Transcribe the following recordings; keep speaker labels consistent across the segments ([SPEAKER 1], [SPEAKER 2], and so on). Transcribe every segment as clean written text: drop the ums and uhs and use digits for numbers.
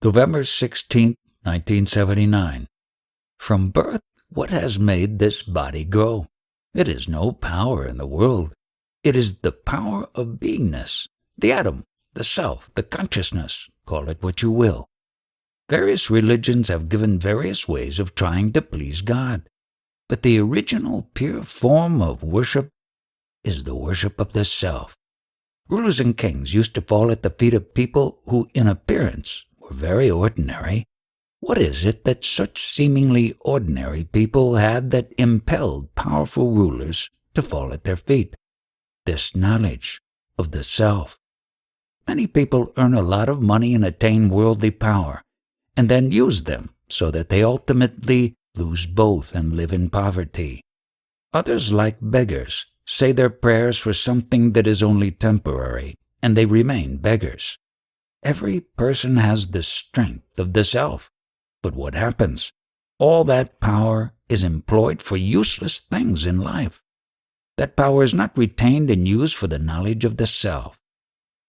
[SPEAKER 1] November 16, 1979. From birth, what has made this body grow? It is no power in the world. It is the power of beingness, the atom, the self, the consciousness, call it what you will. Various religions have given various ways of trying to please God, but the original pure form of worship is the worship of the self. Rulers and kings used to fall at the feet of people who, in appearance, were very ordinary. What is it that such seemingly ordinary people had that impelled powerful rulers to fall at their feet? This knowledge of the self. Many people earn a lot of money and attain worldly power, and then use them so that they ultimately lose both and live in poverty. Others, like beggars, say their prayers for something that is only temporary, and they remain beggars. Every person has the strength of the self. But what happens? All that power is employed for useless things in life. That power is not retained and used for the knowledge of the self.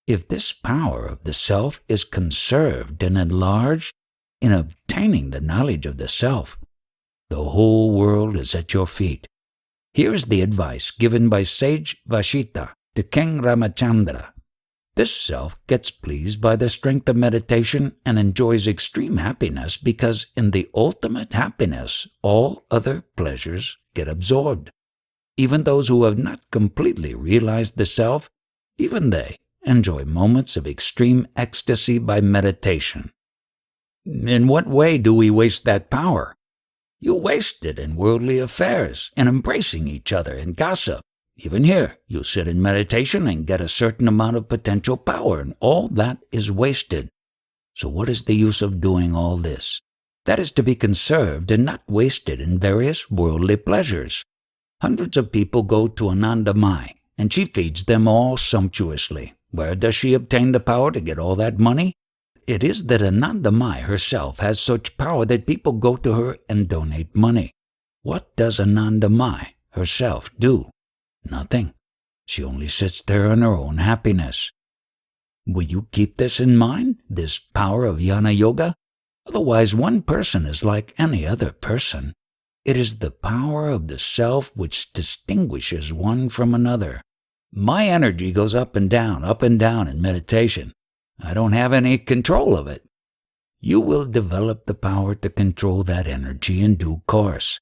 [SPEAKER 1] If this power of the self is conserved and enlarged in obtaining the knowledge of the self, the whole world is at your feet. Here is the advice given by sage Vashita to King Ramachandra. This self gets pleased by the strength of meditation and enjoys extreme happiness because in the ultimate happiness all other pleasures get absorbed. Even those who have not completely realized the self, even they enjoy moments of extreme ecstasy by meditation. In what way do we waste that power? You waste it in worldly affairs, in embracing each other, in gossip. Even here, you sit in meditation and get a certain amount of potential power, and all that is wasted. So what is the use of doing all this? That is to be conserved and not wasted in various worldly pleasures. Hundreds of people go to Ananda Mai, and she feeds them all sumptuously. Where does she obtain the power to get all that money? It is that Ananda Mai herself has such power that people go to her and donate money. What does Ananda Mai herself do? Nothing. She only sits there in her own happiness. Will you keep this in mind, this power of Jnana Yoga? Otherwise, one person is like any other person. It is the power of the self which distinguishes one from another. My energy goes up and down in meditation. I don't have any control of it. You will develop the power to control that energy in due course.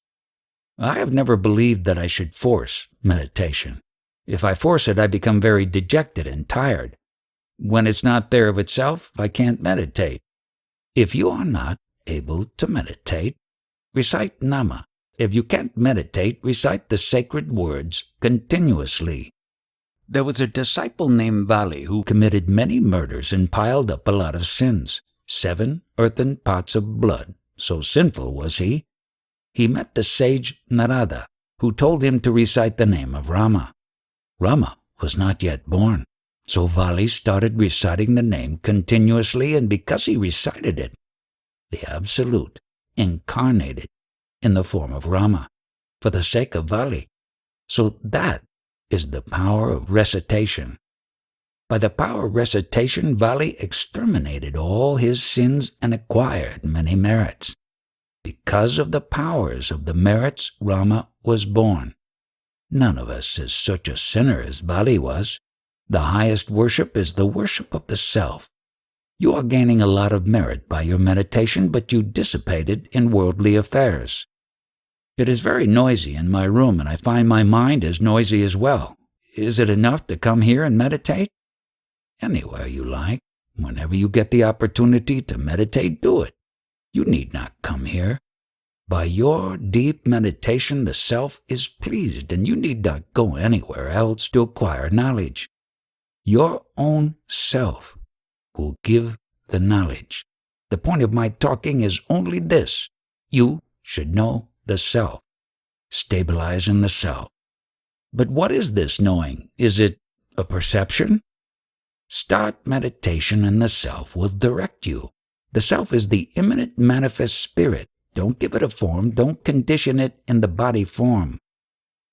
[SPEAKER 1] I have never believed that I should force meditation. If I force it, I become very dejected and tired. When it's not there of itself, I can't meditate. If you are not able to meditate, recite Nama. If you can't meditate, recite the sacred words continuously. There was a disciple named Vali who committed many murders and piled up a lot of sins, 7 earthen pots of blood. So sinful was he. He met the sage Narada, who told him to recite the name of Rama. Rama was not yet born, so Vali started reciting the name continuously, and because he recited it, the Absolute incarnated in the form of Rama, for the sake of Vali. So that is the power of recitation. By the power of recitation, Vali exterminated all his sins and acquired many merits. Because of the powers of the merits, Rama was born. None of us is such a sinner as Vali was. The highest worship is the worship of the self. You are gaining a lot of merit by your meditation, but you dissipate it in worldly affairs. It is very noisy in my room, and I find my mind is noisy as well. Is it enough to come here and meditate? Anywhere you like. Whenever you get the opportunity to meditate, do it. You need not come here. By your deep meditation, the self is pleased, and you need not go anywhere else to acquire knowledge. Your own self will give the knowledge. The point of my talking is only this. You should know the self. Stabilize in the self. But what is this knowing? Is it a perception? Start meditation and the self will direct you. The self is the immanent manifest spirit. Don't give it a form. Don't condition it in the body form.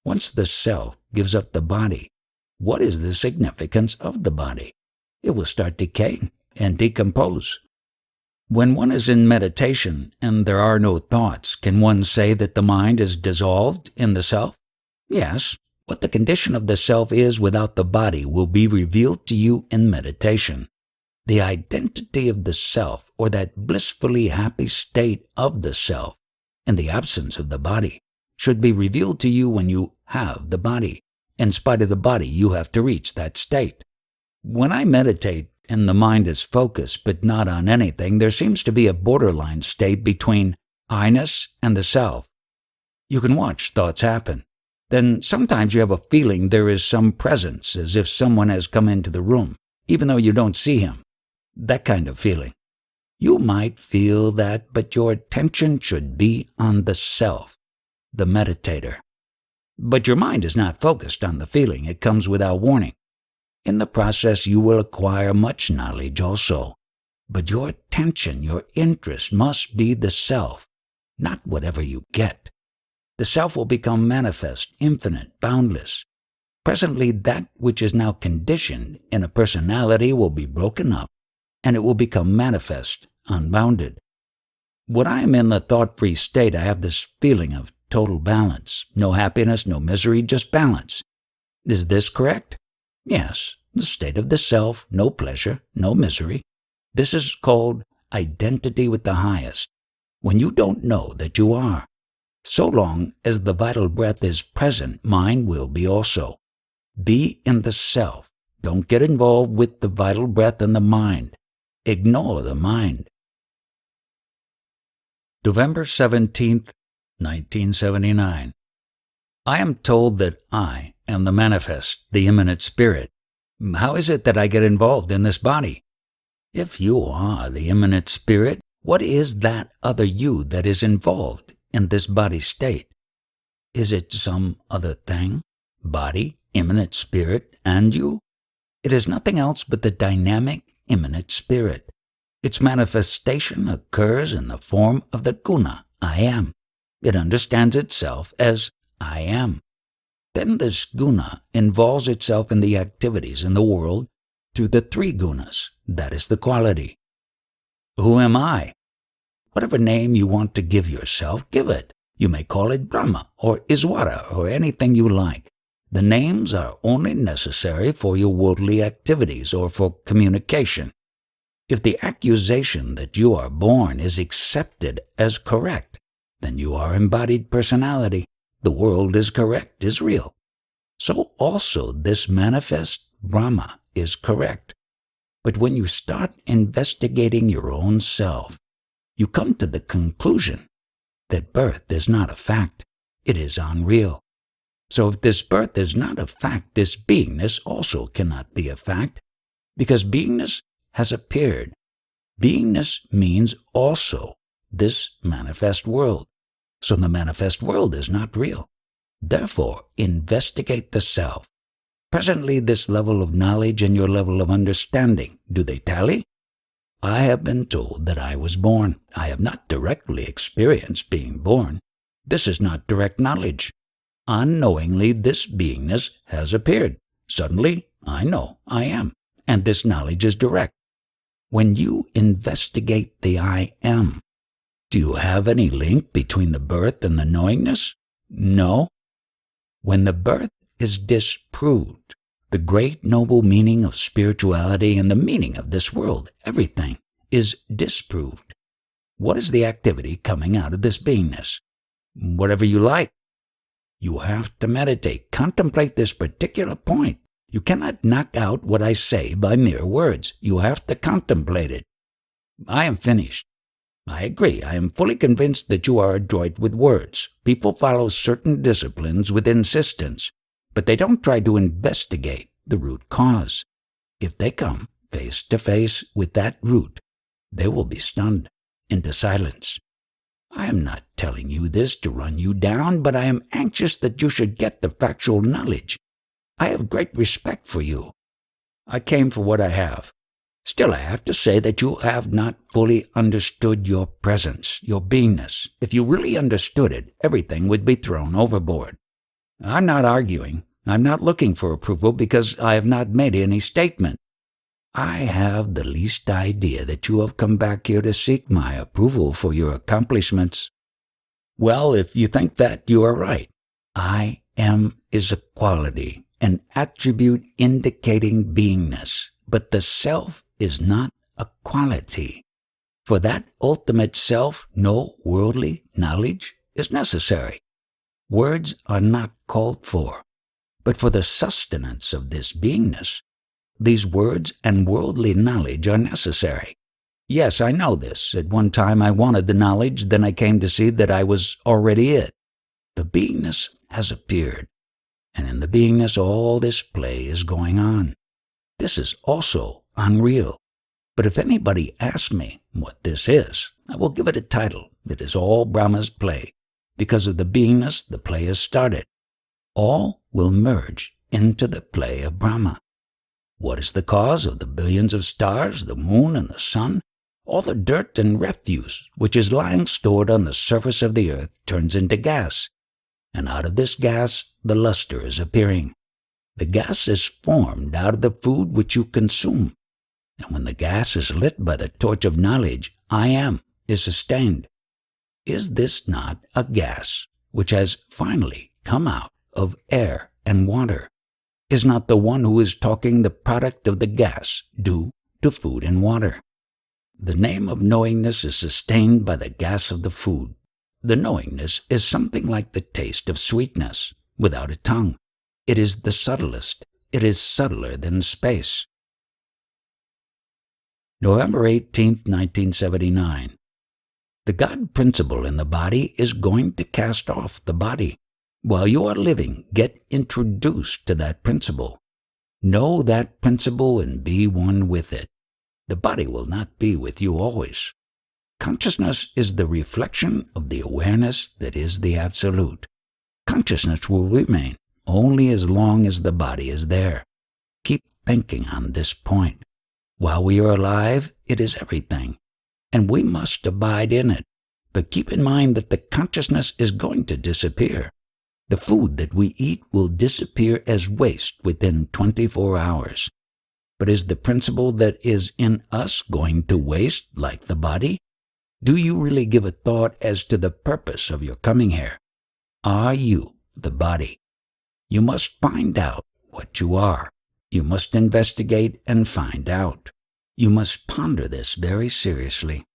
[SPEAKER 1] Once the self gives up the body, what is the significance of the body? It will start decaying and decompose. When one is in meditation and there are no thoughts, can one say that the mind is dissolved in the self? Yes. What the condition of the self is without the body will be revealed to you in meditation. The identity of the self, or that blissfully happy state of the self, in the absence of the body, should be revealed to you when you have the body. In spite of the body, you have to reach that state. When I meditate and the mind is focused but not on anything, there seems to be a borderline state between I-ness and the self. You can watch thoughts happen. Then sometimes you have a feeling there is some presence, as if someone has come into the room, even though you don't see him. That kind of feeling. You might feel that, but your attention should be on the self, the meditator. But your mind is not focused on the feeling. It comes without warning. In the process, you will acquire much knowledge also. But your attention, your interest must be the self, not whatever you get. The self will become manifest, infinite, boundless. Presently, that which is now conditioned in a personality will be broken up, and it will become manifest, unbounded. When I am in the thought-free state, I have this feeling of total balance. No happiness, no misery, just balance. Is this correct? Yes, the state of the self, no pleasure, no misery. This is called identity with the highest, when you don't know that you are. So long as the vital breath is present, mind will be also. Be in the self. Don't get involved with the vital breath and the mind. Ignore the mind. November 17th, 1979. I am told that I am the manifest, the immanent spirit. How is it that I get involved in this body? If you are the immanent spirit, what is that other you that is involved in this body state? Is it some other thing? Body, immanent spirit, and you? It is nothing else but the dynamic immanent spirit. Its manifestation occurs in the form of the guna, I am. It understands itself as I am. Then this guna involves itself in the activities in the world through the three gunas, that is the quality. Who am I? Whatever name you want to give yourself, give it. You may call it Brahma or Iswara or anything you like. The names are only necessary for your worldly activities or for communication. If the accusation that you are born is accepted as correct, then you are embodied personality. The world is correct, is real. So also this manifest Brahma is correct. But when you start investigating your own self, you come to the conclusion that birth is not a fact, it is unreal. So if this birth is not a fact, this beingness also cannot be a fact, because beingness has appeared. Beingness means also this manifest world. So the manifest world is not real. Therefore, investigate the self. Presently, this level of knowledge and your level of understanding, do they tally? I have been told that I was born. I have not directly experienced being born. This is not direct knowledge. Unknowingly, this beingness has appeared. Suddenly, I know I am, and this knowledge is direct. When you investigate the I am, do you have any link between the birth and the knowingness? No. When the birth is disproved, the great noble meaning of spirituality and the meaning of this world, everything, is disproved. What is the activity coming out of this beingness? Whatever you like. You have to meditate, contemplate this particular point. You cannot knock out what I say by mere words. You have to contemplate it. I am finished. I agree. I am fully convinced that you are adroit with words. People follow certain disciplines with insistence, but they don't try to investigate the root cause. If they come face to face with that root, they will be stunned into silence. I am not telling you this to run you down, but I am anxious that you should get the factual knowledge. I have great respect for you. I came for what I have. Still, I have to say that you have not fully understood your presence, your beingness. If you really understood it, everything would be thrown overboard. I'm not arguing. I'm not looking for approval because I have not made any statement. I have the least idea that you have come back here to seek my approval for your accomplishments. Well, if you think that, you are right. I am is a quality, an attribute indicating beingness, but the self is not a quality. For that ultimate self, no worldly knowledge is necessary. Words are not called for, but for the sustenance of this beingness, these words and worldly knowledge are necessary. Yes, I know this. At one time I wanted the knowledge, then I came to see that I was already it. The beingness has appeared, and in the beingness all this play is going on. This is also unreal. But if anybody asks me what this is, I will give it a title that is all Brahma's play. Because of the beingness, the play is started. All will merge into the play of Brahma. What is the cause of the billions of stars, the moon, and the sun? All the dirt and refuse which is lying stored on the surface of the earth turns into gas, and out of this gas the luster is appearing. The gas is formed out of the food which you consume, and when the gas is lit by the torch of knowledge, I am is sustained. Is this not a gas which has finally come out of air and water? Is not the one who is talking the product of the gas due to food and water? The name of knowingness is sustained by the gas of the food. The knowingness is something like the taste of sweetness, without a tongue. It is the subtlest. It is subtler than space. November 18, 1979. The God principle in the body is going to cast off the body. While you are living, get introduced to that principle. Know that principle and be one with it. The body will not be with you always. Consciousness is the reflection of the awareness that is the Absolute. Consciousness will remain only as long as the body is there. Keep thinking on this point. While we are alive, it is everything, and we must abide in it. But keep in mind that the consciousness is going to disappear. The food that we eat will disappear as waste within 24 hours. But is the principle that is in us going to waste like the body? Do you really give a thought as to the purpose of your coming here? Are you the body? You must find out what you are. You must investigate and find out. You must ponder this very seriously.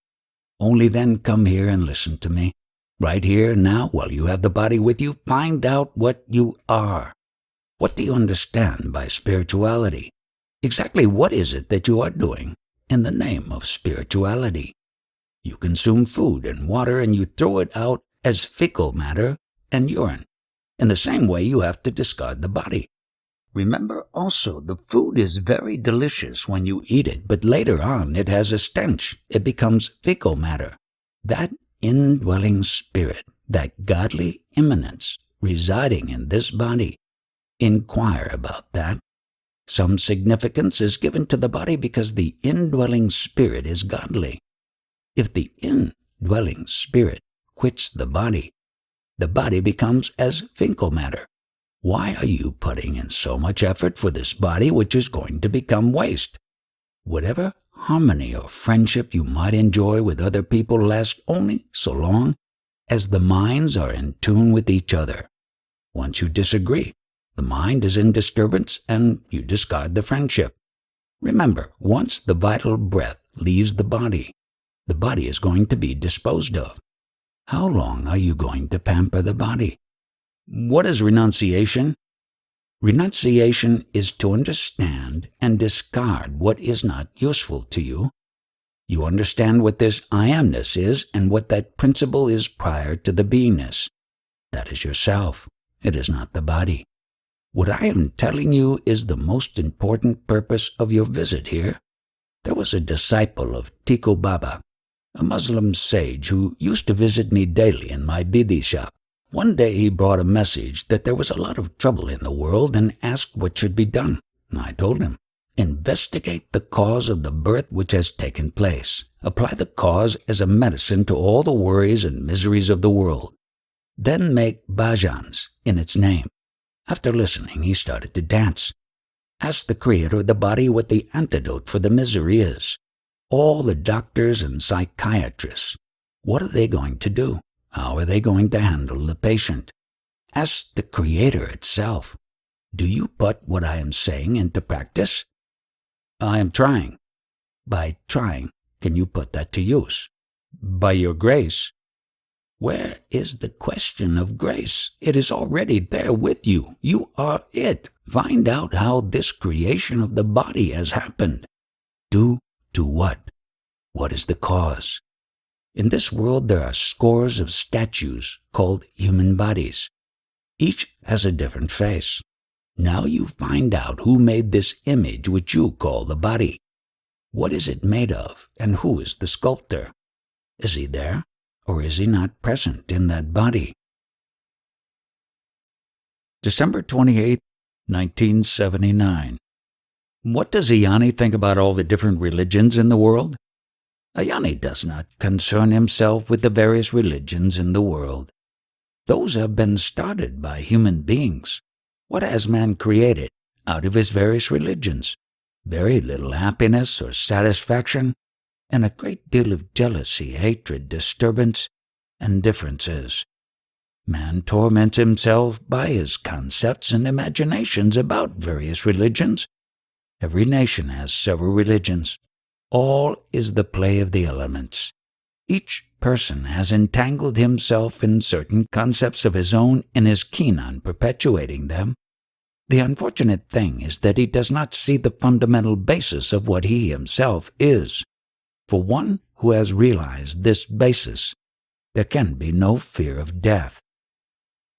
[SPEAKER 1] Only then come here and listen to me. Right here, now, while you have the body with you, find out what you are. What do you understand by spirituality? Exactly what is it that you are doing in the name of spirituality? You consume food and water and you throw it out as fecal matter and urine. In the same way, you have to discard the body. Remember also, the food is very delicious when you eat it, but later on it has a stench. It becomes fecal matter. That indwelling spirit, that godly immanence residing in this body, inquire about that. Some significance is given to the body because the indwelling spirit is godly. If the indwelling spirit quits the body becomes as fecal matter. Why are you putting in so much effort for this body which is going to become waste? Whatever harmony or friendship you might enjoy with other people lasts only so long as the minds are in tune with each other. Once you disagree, the mind is in disturbance and you discard the friendship. Remember, once the vital breath leaves the body is going to be disposed of. How long are you going to pamper the body? What is renunciation? Renunciation is to understand and discard what is not useful to you. You understand what this I amness is and what that principle is prior to the beingness. That is yourself. It is not the body. What I am telling you is the most important purpose of your visit here. There was a disciple of Tiku Baba, a Muslim sage who used to visit me daily in my bidhi shop. One day he brought a message that there was a lot of trouble in the world and asked what should be done. I told him, investigate the cause of the birth which has taken place. Apply the cause as a medicine to all the worries and miseries of the world. Then make bhajans in its name. After listening, he started to dance. Ask the creator of the body what the antidote for the misery is. All the doctors and psychiatrists, what are they going to do? How are they going to handle the patient? Ask the creator itself. Do you put what I am saying into practice? I am trying. By trying, can you put that to use? By your grace. Where is the question of grace? It is already there with you. You are it. Find out how this creation of the body has happened. Do to what? What is the cause? In this world there are scores of statues called human bodies. Each has a different face. Now you find out who made this image which you call the body. What is it made of, and who is the sculptor? Is he there, or is he not present in that body? December 28, 1979. What does Ayani think about all the different religions in the world? Ayani does not concern himself with the various religions in the world. Those have been started by human beings. What has man created out of his various religions? Very little happiness or satisfaction, and a great deal of jealousy, hatred, disturbance, and differences. Man torments himself by his concepts and imaginations about various religions. Every nation has several religions. All is the play of the elements. Each person has entangled himself in certain concepts of his own and is keen on perpetuating them. The unfortunate thing is that he does not see the fundamental basis of what he himself is. For one who has realized this basis, there can be no fear of death.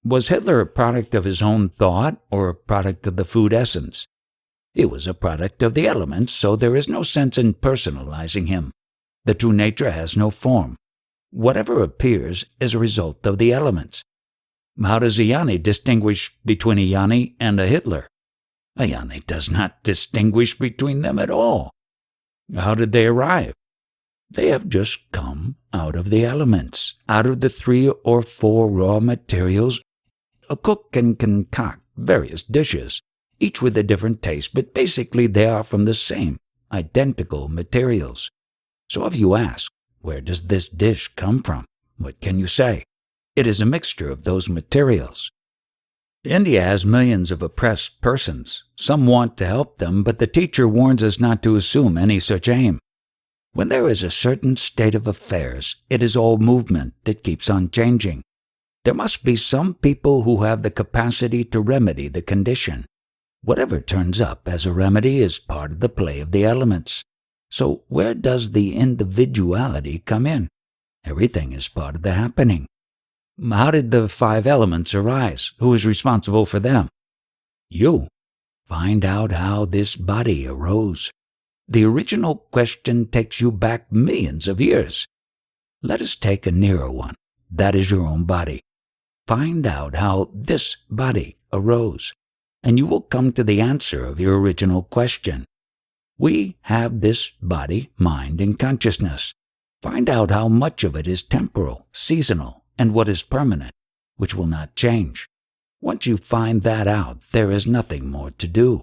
[SPEAKER 1] Was Hitler a product of his own thought or a product of the food essence? He was a product of the elements, so there is no sense in personalizing him. The true nature has no form. Whatever appears is a result of the elements. How does Ayani distinguish between Ayani and a Hitler? Ayani does not distinguish between them at all. How did they arrive? They have just come out of the elements, out of the 3 or 4 raw materials. A cook can concoct various dishes, each with a different taste, but basically they are from the same, identical materials. So if you ask, where does this dish come from? What can you say? It is a mixture of those materials. India has millions of oppressed persons. Some want to help them, but the teacher warns us not to assume any such aim. When there is a certain state of affairs, it is all movement that keeps on changing. There must be some people who have the capacity to remedy the condition. Whatever turns up as a remedy is part of the play of the elements. So where does the individuality come in? Everything is part of the happening. How did the 5 elements arise? Who is responsible for them? You. Find out how this body arose. The original question takes you back millions of years. Let us take a nearer one. That is your own body. Find out how this body arose, and you will come to the answer of your original question. We have this body, mind, and consciousness. Find out how much of it is temporal, seasonal, and what is permanent, which will not change. Once you find that out, there is nothing more to do.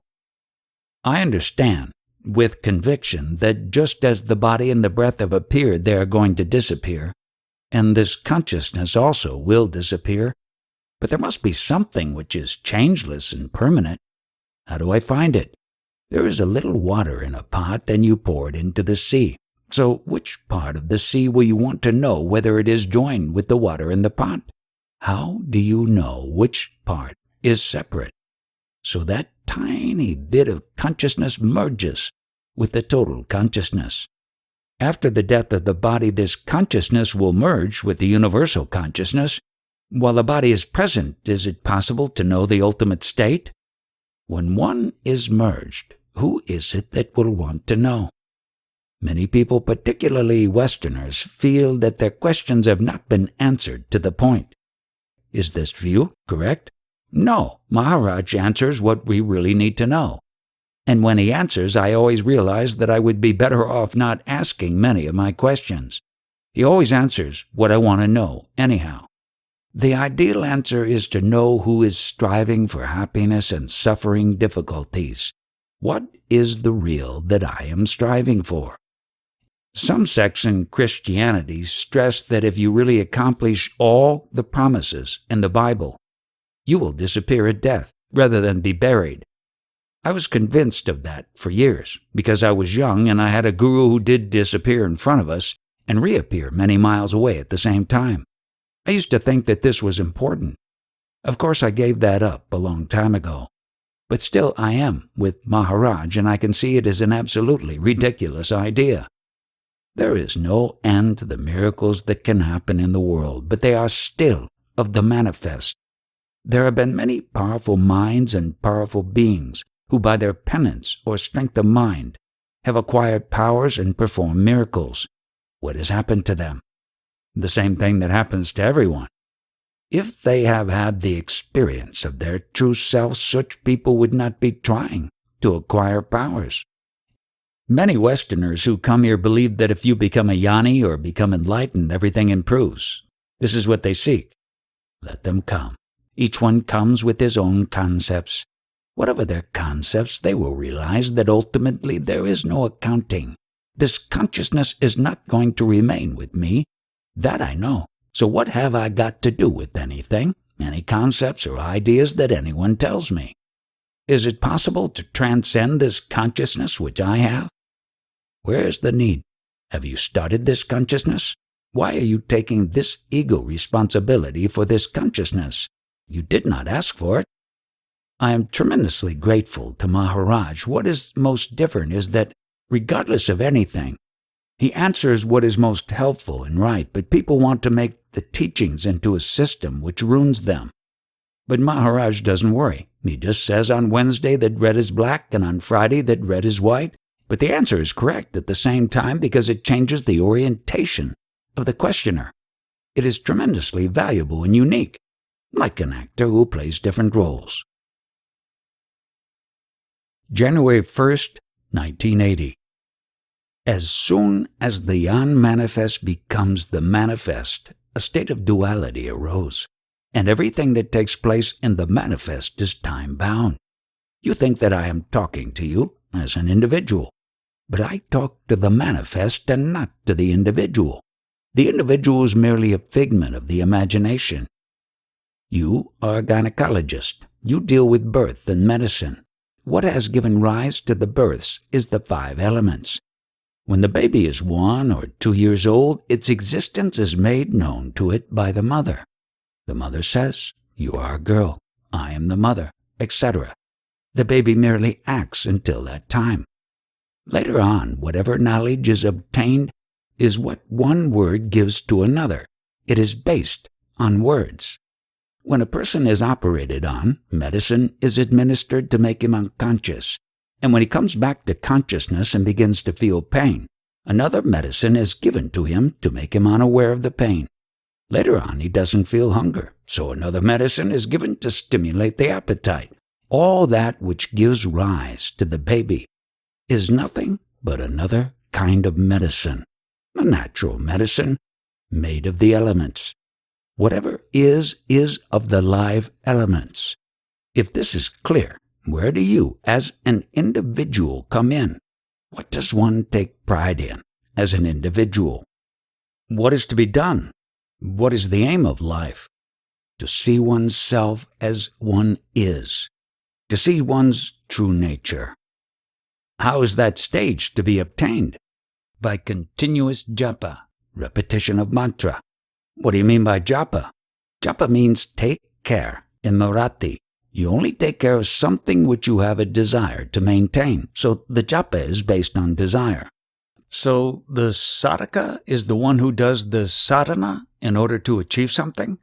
[SPEAKER 1] I understand, with conviction, that just as the body and the breath have appeared, they are going to disappear, and this consciousness also will disappear. But there must be something which is changeless and permanent. How do I find it? There is a little water in a pot, and you pour it into the sea. So which part of the sea will you want to know whether it is joined with the water in the pot? How do you know which part is separate? So that tiny bit of consciousness merges with the total consciousness. After the death of the body, this consciousness will merge with the universal consciousness. While the body is present, is it possible to know the ultimate state? When one is merged, who is it that will want to know? Many people, particularly Westerners, feel that their questions have not been answered to the point. Is this view correct? No, Maharaj answers what we really need to know. And when he answers, I always realize that I would be better off not asking many of my questions. He always answers what I want to know, anyhow. The ideal answer is to know who is striving for happiness and suffering difficulties. What is the real that I am striving for? Some sects in Christianity stress that if you really accomplish all the promises in the Bible, you will disappear at death rather than be buried. I was convinced of that for years because I was young and I had a guru who did disappear in front of us and reappear many miles away at the same time. I used to think that this was important. Of course, I gave that up a long time ago. But still I am with Maharaj, and I can see it as an absolutely ridiculous idea. There is no end to the miracles that can happen in the world, but they are still of the manifest. There have been many powerful minds and powerful beings who by their penance or strength of mind have acquired powers and performed miracles. What has happened to them? The same thing that happens to everyone. If they have had the experience of their true self, such people would not be trying to acquire powers. Many Westerners who come here believe that if you become a Jnani or become enlightened, everything improves. This is what they seek. Let them come. Each one comes with his own concepts. Whatever their concepts, they will realize that ultimately there is no accounting. This consciousness is not going to remain with me. That I know. So what have I got to do with anything, any concepts or ideas that anyone tells me? Is it possible to transcend this consciousness which I have? Where is the need? Have you started this consciousness? Why are you taking this ego responsibility for this consciousness? You did not ask for it. I am tremendously grateful to Maharaj. What is most different is that, regardless of anything, he answers what is most helpful and right, but people want to make the teachings into a system which ruins them. But Maharaj doesn't worry. He just says on Wednesday that red is black and on Friday that red is white. But the answer is correct at the same time because it changes the orientation of the questioner. It is tremendously valuable and unique, like an actor who plays different roles. January 1st, 1980. As soon as the unmanifest becomes the manifest, a state of duality arose, and everything that takes place in the manifest is time-bound. You think that I am talking to you as an individual, but I talk to the manifest and not to the individual. The individual is merely a figment of the imagination. You are a gynecologist. You deal with birth and medicine. What has given rise to the births is the 5 elements. When the baby is 1 or 2 years old, its existence is made known to it by the mother. The mother says, "You are a girl, I am the mother," etc. The baby merely acts until that time. Later on, whatever knowledge is obtained is what one word gives to another. It is based on words. When a person is operated on, medicine is administered to make him unconscious. And when he comes back to consciousness and begins to feel pain, another medicine is given to him to make him unaware of the pain. Later on, he doesn't feel hunger, so another medicine is given to stimulate the appetite. All that which gives rise to the baby is nothing but another kind of medicine, a natural medicine made of the elements. Whatever is of the live elements. If this is clear, where do you, as an individual, come in? What does one take pride in as an individual? What is to be done? What is the aim of life? To see oneself as one is, to see one's true nature. How is that stage to be obtained? By continuous japa, repetition of mantra. What do you mean by japa? Japa means take care in Marathi. You only take care of something which you have a desire to maintain. So the japa is based on desire. So the sadhaka is the one who does the sadhana in order to achieve something?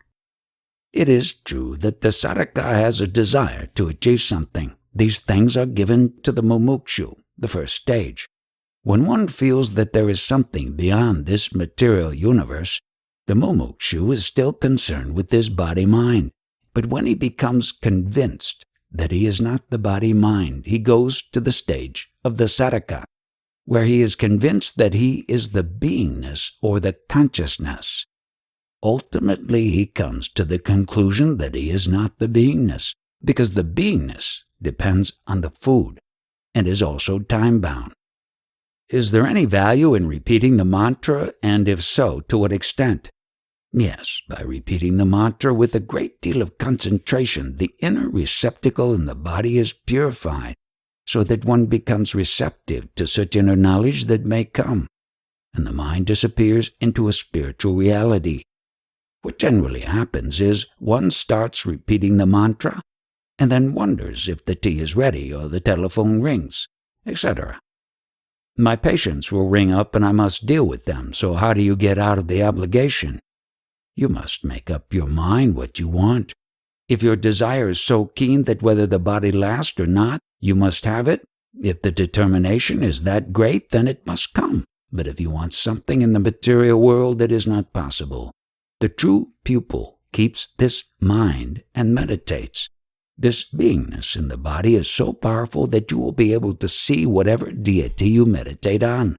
[SPEAKER 1] It is true that the sadhaka has a desire to achieve something. These things are given to the mumukshu, the first stage. When one feels that there is something beyond this material universe, the mumukshu is still concerned with this body-mind. But when he becomes convinced that he is not the body-mind, he goes to the stage of the sadhaka, where he is convinced that he is the beingness or the consciousness. Ultimately, he comes to the conclusion that he is not the beingness, because the beingness depends on the food. and is also time-bound. Is there any value in repeating the mantra, and if so, to what extent? Yes, by repeating the mantra with a great deal of concentration, the inner receptacle in the body is purified, so that one becomes receptive to such inner knowledge that may come, and the mind disappears into a spiritual reality. What generally happens is one starts repeating the mantra, and then wonders if the tea is ready or the telephone rings, etc. My patients will ring up and I must deal with them, so how do you get out of the obligation? You must make up your mind what you want. If your desire is so keen that whether the body lasts or not, you must have it, if the determination is that great, then it must come. But if you want something in the material world, that is not possible. The true pupil keeps this mind and meditates. This beingness in the body is so powerful that you will be able to see whatever deity you meditate on.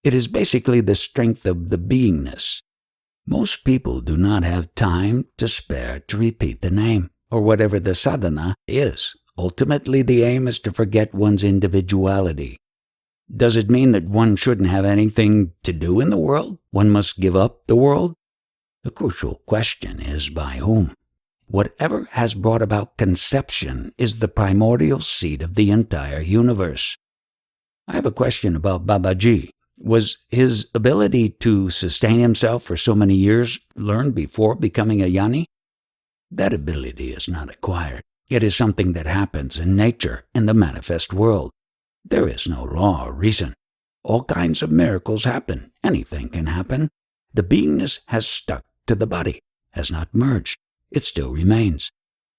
[SPEAKER 1] It is basically the strength of the beingness. Most people do not have time to spare to repeat the name, or whatever the sadhana is. Ultimately, the aim is to forget one's individuality. Does it mean that one shouldn't have anything to do in the world? One must give up the world? The crucial question is by whom? Whatever has brought about conception is the primordial seed of the entire universe. I have a question about Babaji. Was his ability to sustain himself for so many years learned before becoming a jnani? That ability is not acquired. It is something that happens in nature, in the manifest world. There is no law or reason. All kinds of miracles happen. Anything can happen. The beingness has stuck to the body, has not merged. It still remains.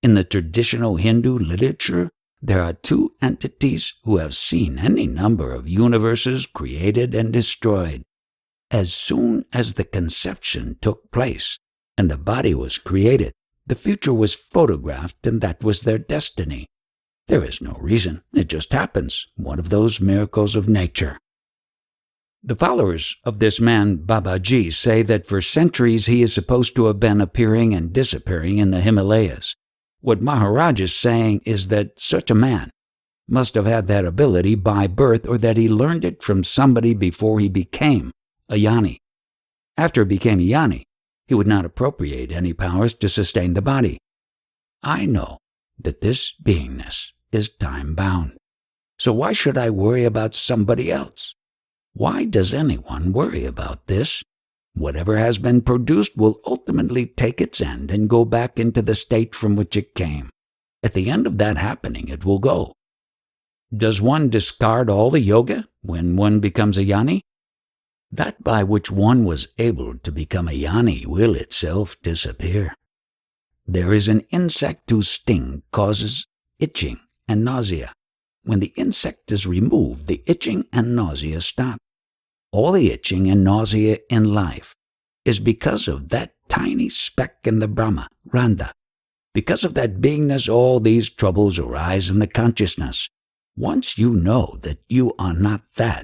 [SPEAKER 1] In the traditional Hindu literature, there are two entities who have seen any number of universes created and destroyed. As soon as the conception took place and the body was created, the future was photographed, and that was their destiny. There is no reason. It just happens, one of those miracles of nature. The followers of this man Babaji say that for centuries he is supposed to have been appearing and disappearing in the Himalayas. What Maharaj is saying is that such a man must have had that ability by birth, or that he learned it from somebody before he became a jnani. After he became a jnani, he would not appropriate any powers to sustain the body. I know that this beingness is time-bound. So why should I worry about somebody else? Why does anyone worry about this? Whatever has been produced will ultimately take its end and go back into the state from which it came. At the end of that happening, it will go. Does one discard all the yoga when one becomes a jnani? That by which one was able to become a jnani will itself disappear. There is an insect whose sting causes itching and nausea. When the insect is removed, the itching and nausea stop. All the itching and nausea in life is because of that tiny speck in the Brahma, Randa. Because of that beingness, all these troubles arise in the consciousness. Once you know that you are not that,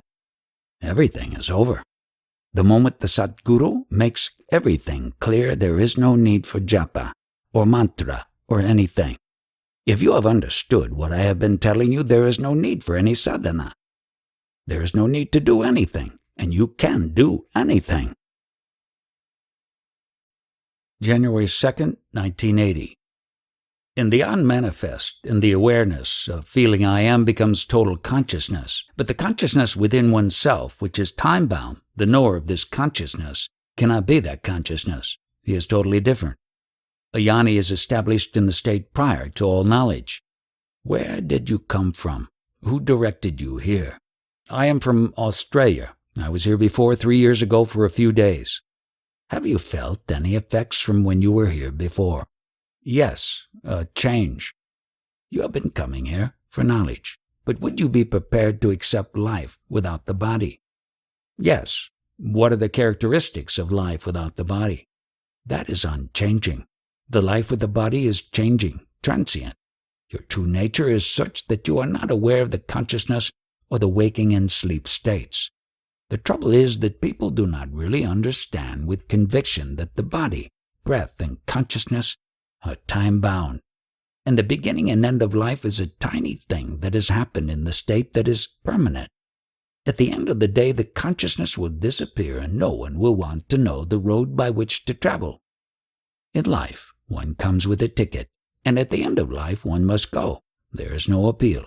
[SPEAKER 1] everything is over. The moment the Satguru makes everything clear, there is no need for japa or mantra or anything. If you have understood what I have been telling you, there is no need for any sadhana. There is no need to do anything, and you can do anything. January 2nd, 1980. In the unmanifest, in the awareness of feeling I am becomes total consciousness, but the consciousness within oneself, which is time-bound, the knower of this consciousness, cannot be that consciousness. He is totally different. A jnani is established in the state prior to all knowledge. Where did you come from? Who directed you here? I am from Australia. I was here before 3 years ago for a few days. Have you felt any effects from when you were here before? Yes, a change. You have been coming here for knowledge, but would you be prepared to accept life without the body? Yes. What are the characteristics of life without the body? That is unchanging. The life with the body is changing, transient. Your true nature is such that you are not aware of the consciousness or the waking and sleep states. The trouble is that people do not really understand with conviction that the body, breath, and consciousness are time-bound. And the beginning and end of life is a tiny thing that has happened in the state that is permanent. At the end of the day, the consciousness will disappear and no one will want to know the road by which to travel. In life, one comes with a ticket, and at the end of life one must go. There is no appeal.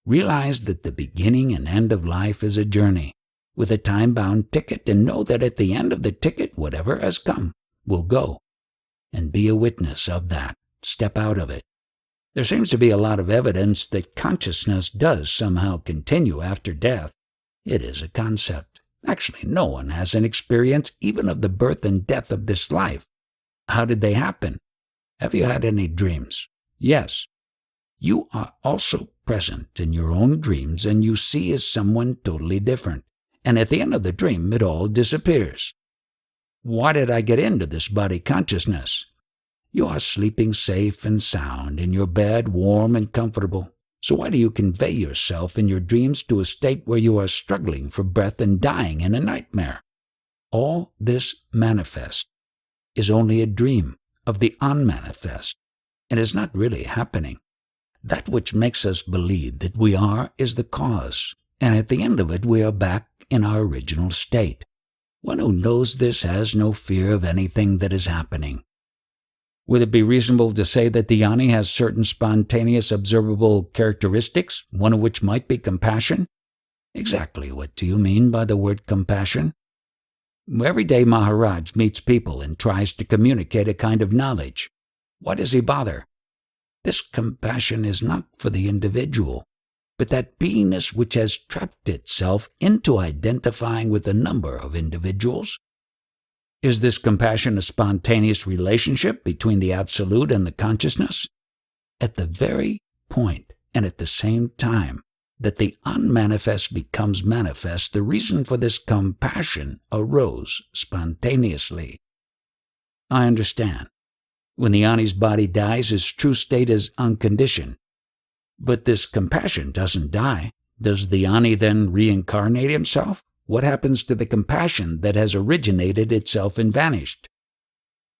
[SPEAKER 1] Realize that the beginning and end of life is a journey, with a time-bound ticket, and know that at the end of the ticket, whatever has come will go. And be a witness of that. Step out of it. There seems to be a lot of evidence that consciousness does somehow continue after death. It is a concept. Actually, no one has an experience even of the birth and death of this life. How did they happen? Have you had any dreams? Yes. You are also present in your own dreams, and you see as someone totally different. And at the end of the dream, it all disappears. Why did I get into this body consciousness? You are sleeping safe and sound in your bed, warm and comfortable. So why do you convey yourself in your dreams to a state where you are struggling for breath and dying in a nightmare? All this manifest is only a dream of the unmanifest, and is not really happening. That which makes us believe that we are is the cause, and at the end of it we are back in our original state. One who knows this has no fear of anything that is happening. Would it be reasonable to say that the Jani has certain spontaneous observable characteristics, one of which might be compassion? Exactly what do you mean by the word compassion? Every day Maharaj meets people and tries to communicate a kind of knowledge. Why does he bother? This compassion is not for the individual, but that beingness which has trapped itself into identifying with a number of individuals. Is this compassion a spontaneous relationship between the Absolute and the consciousness? At the very point and at the same time that the unmanifest becomes manifest, the reason for this compassion arose spontaneously. I understand. When the Jani's body dies, his true state is unconditioned. But this compassion doesn't die. Does the Jani then reincarnate himself? What happens to the compassion that has originated itself and vanished?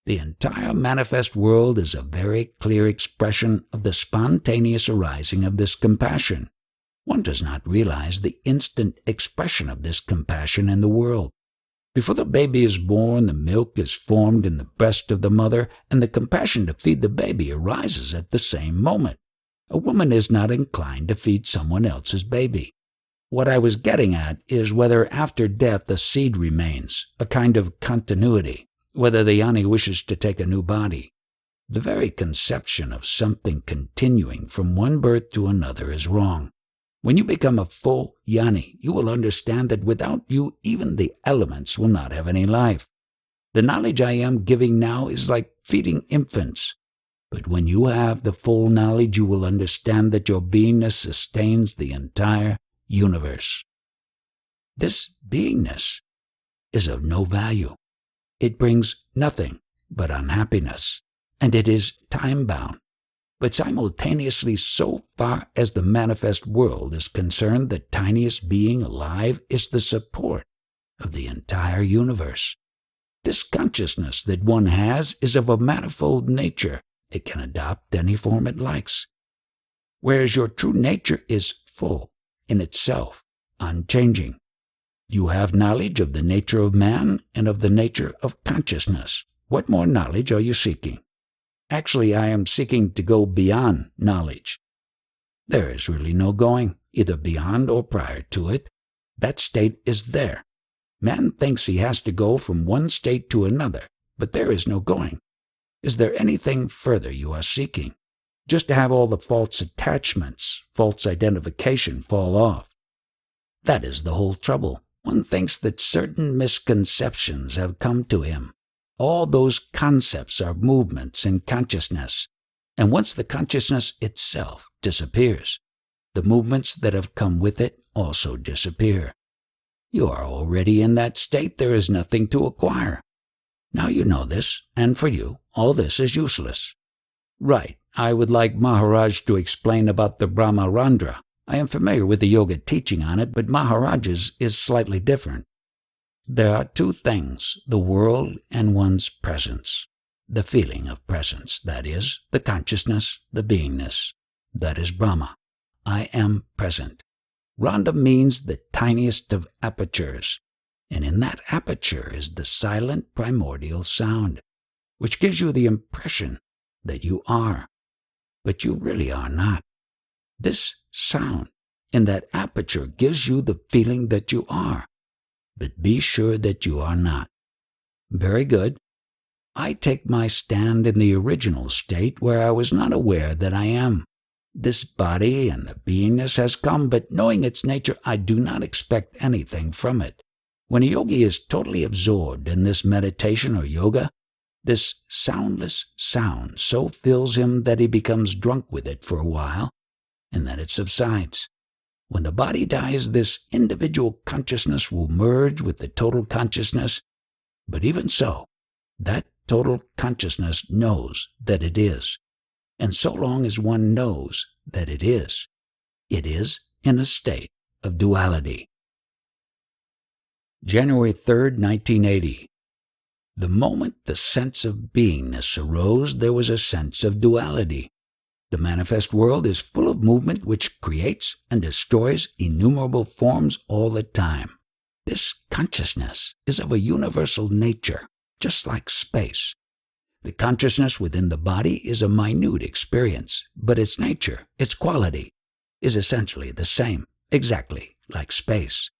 [SPEAKER 1] The entire manifest world is a very clear expression of the spontaneous arising of this compassion. One does not realize the instant expression of this compassion in the world. Before the baby is born, the milk is formed in the breast of the mother, and the compassion to feed the baby arises at the same moment. A woman is not inclined to feed someone else's baby. What I was getting at is whether after death a seed remains, a kind of continuity, whether the Jani wishes to take a new body. The very conception of something continuing from one birth to another is wrong. When you become a full Jani, you will understand that without you even the elements will not have any life. The knowledge I am giving now is like feeding infants. But when you have the full knowledge, you will understand that your beingness sustains the entire universe. This beingness is of no value. It brings nothing but unhappiness, and it is time-bound. But simultaneously, so far as the manifest world is concerned, the tiniest being alive is the support of the entire universe. This consciousness that one has is of a manifold nature. It can adopt any form it likes. Whereas your true nature is full in itself, unchanging. You have knowledge of the nature of man and of the nature of consciousness. What more knowledge are you seeking? Actually, I am seeking to go beyond knowledge. There is really no going, either beyond or prior to it. That state is there. Man thinks he has to go from one state to another, but there is no going. Is there anything further you are seeking? Just to have all the false attachments, false identification fall off. That is the whole trouble. One thinks that certain misconceptions have come to him. All those concepts are movements in consciousness, and once the consciousness itself disappears, the movements that have come with it also disappear. You are already in that state. There is nothing to acquire. Now you know this, and for you, all this is useless. Right, I would like Maharaj to explain about the Brahmarandra. I am familiar with the yoga teaching on it, but Maharaj's is slightly different. There are two things, the world and one's presence. the feeling of presence, that is, the consciousness, the beingness. That is Brahma. I am present. Randa means the tiniest of apertures, and in that aperture is the silent primordial sound, which gives you the impression that you are, but you really are not. This sound in that aperture gives you the feeling that you are, but be sure that you are not. Very good. I take my stand in the original state where I was not aware that I am. This body and the beingness has come, but knowing its nature, I do not expect anything from it. When a yogi is totally absorbed in this meditation or yoga, this soundless sound so fills him that he becomes drunk with it for a while, and then it subsides. When the body dies, this individual consciousness will merge with the total consciousness, but even so, that total consciousness knows that it is. And so long as one knows that it is in a state of duality. January 3rd, 1980. The moment the sense of beingness arose, there was a sense of duality. The manifest world is full of movement which creates and destroys innumerable forms all the time. This consciousness is of a universal nature, just like space. The consciousness within the body is a minute experience, but its nature, its quality, is essentially the same, exactly like space.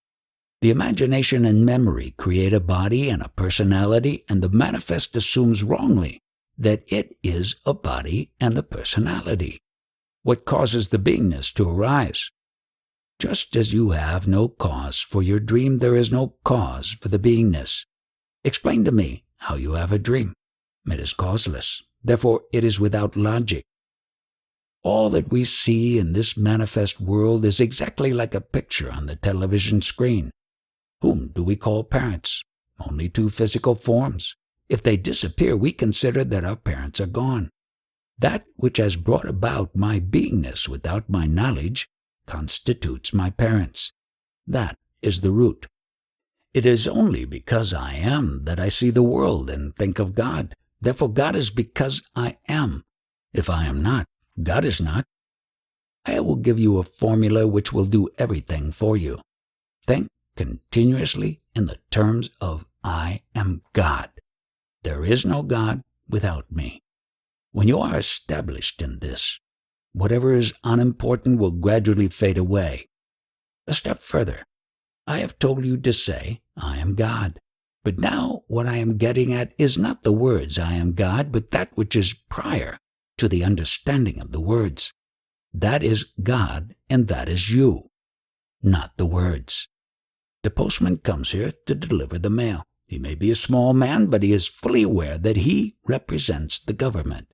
[SPEAKER 1] The imagination and memory create a body and a personality, and the manifest assumes wrongly that it is a body and a personality. What causes the beingness to arise? Just as you have no cause for your dream, there is no cause for the beingness. Explain to me how you have a dream. It is causeless. Therefore, it is without logic. All that we see in this manifest world is exactly like a picture on the television screen. Whom do we call parents? Only two physical forms. If they disappear, we consider that our parents are gone. That which has brought about my beingness without my knowledge constitutes my parents. That is the root. It is only because I am that I see the world and think of God. Therefore, God is because I am. If I am not, God is not. I will give you a formula which will do everything for you. Think continuously in the terms of I am God. There is no God without me. When you are established in this, whatever is unimportant will gradually fade away. A step further, I have told you to say, I am God. But now what I am getting at is not the words I am God, but that which is prior to the understanding of the words. That is God and that is you, not the words. The postman comes here to deliver the mail. He may be a small man, but he is fully aware that he represents the government.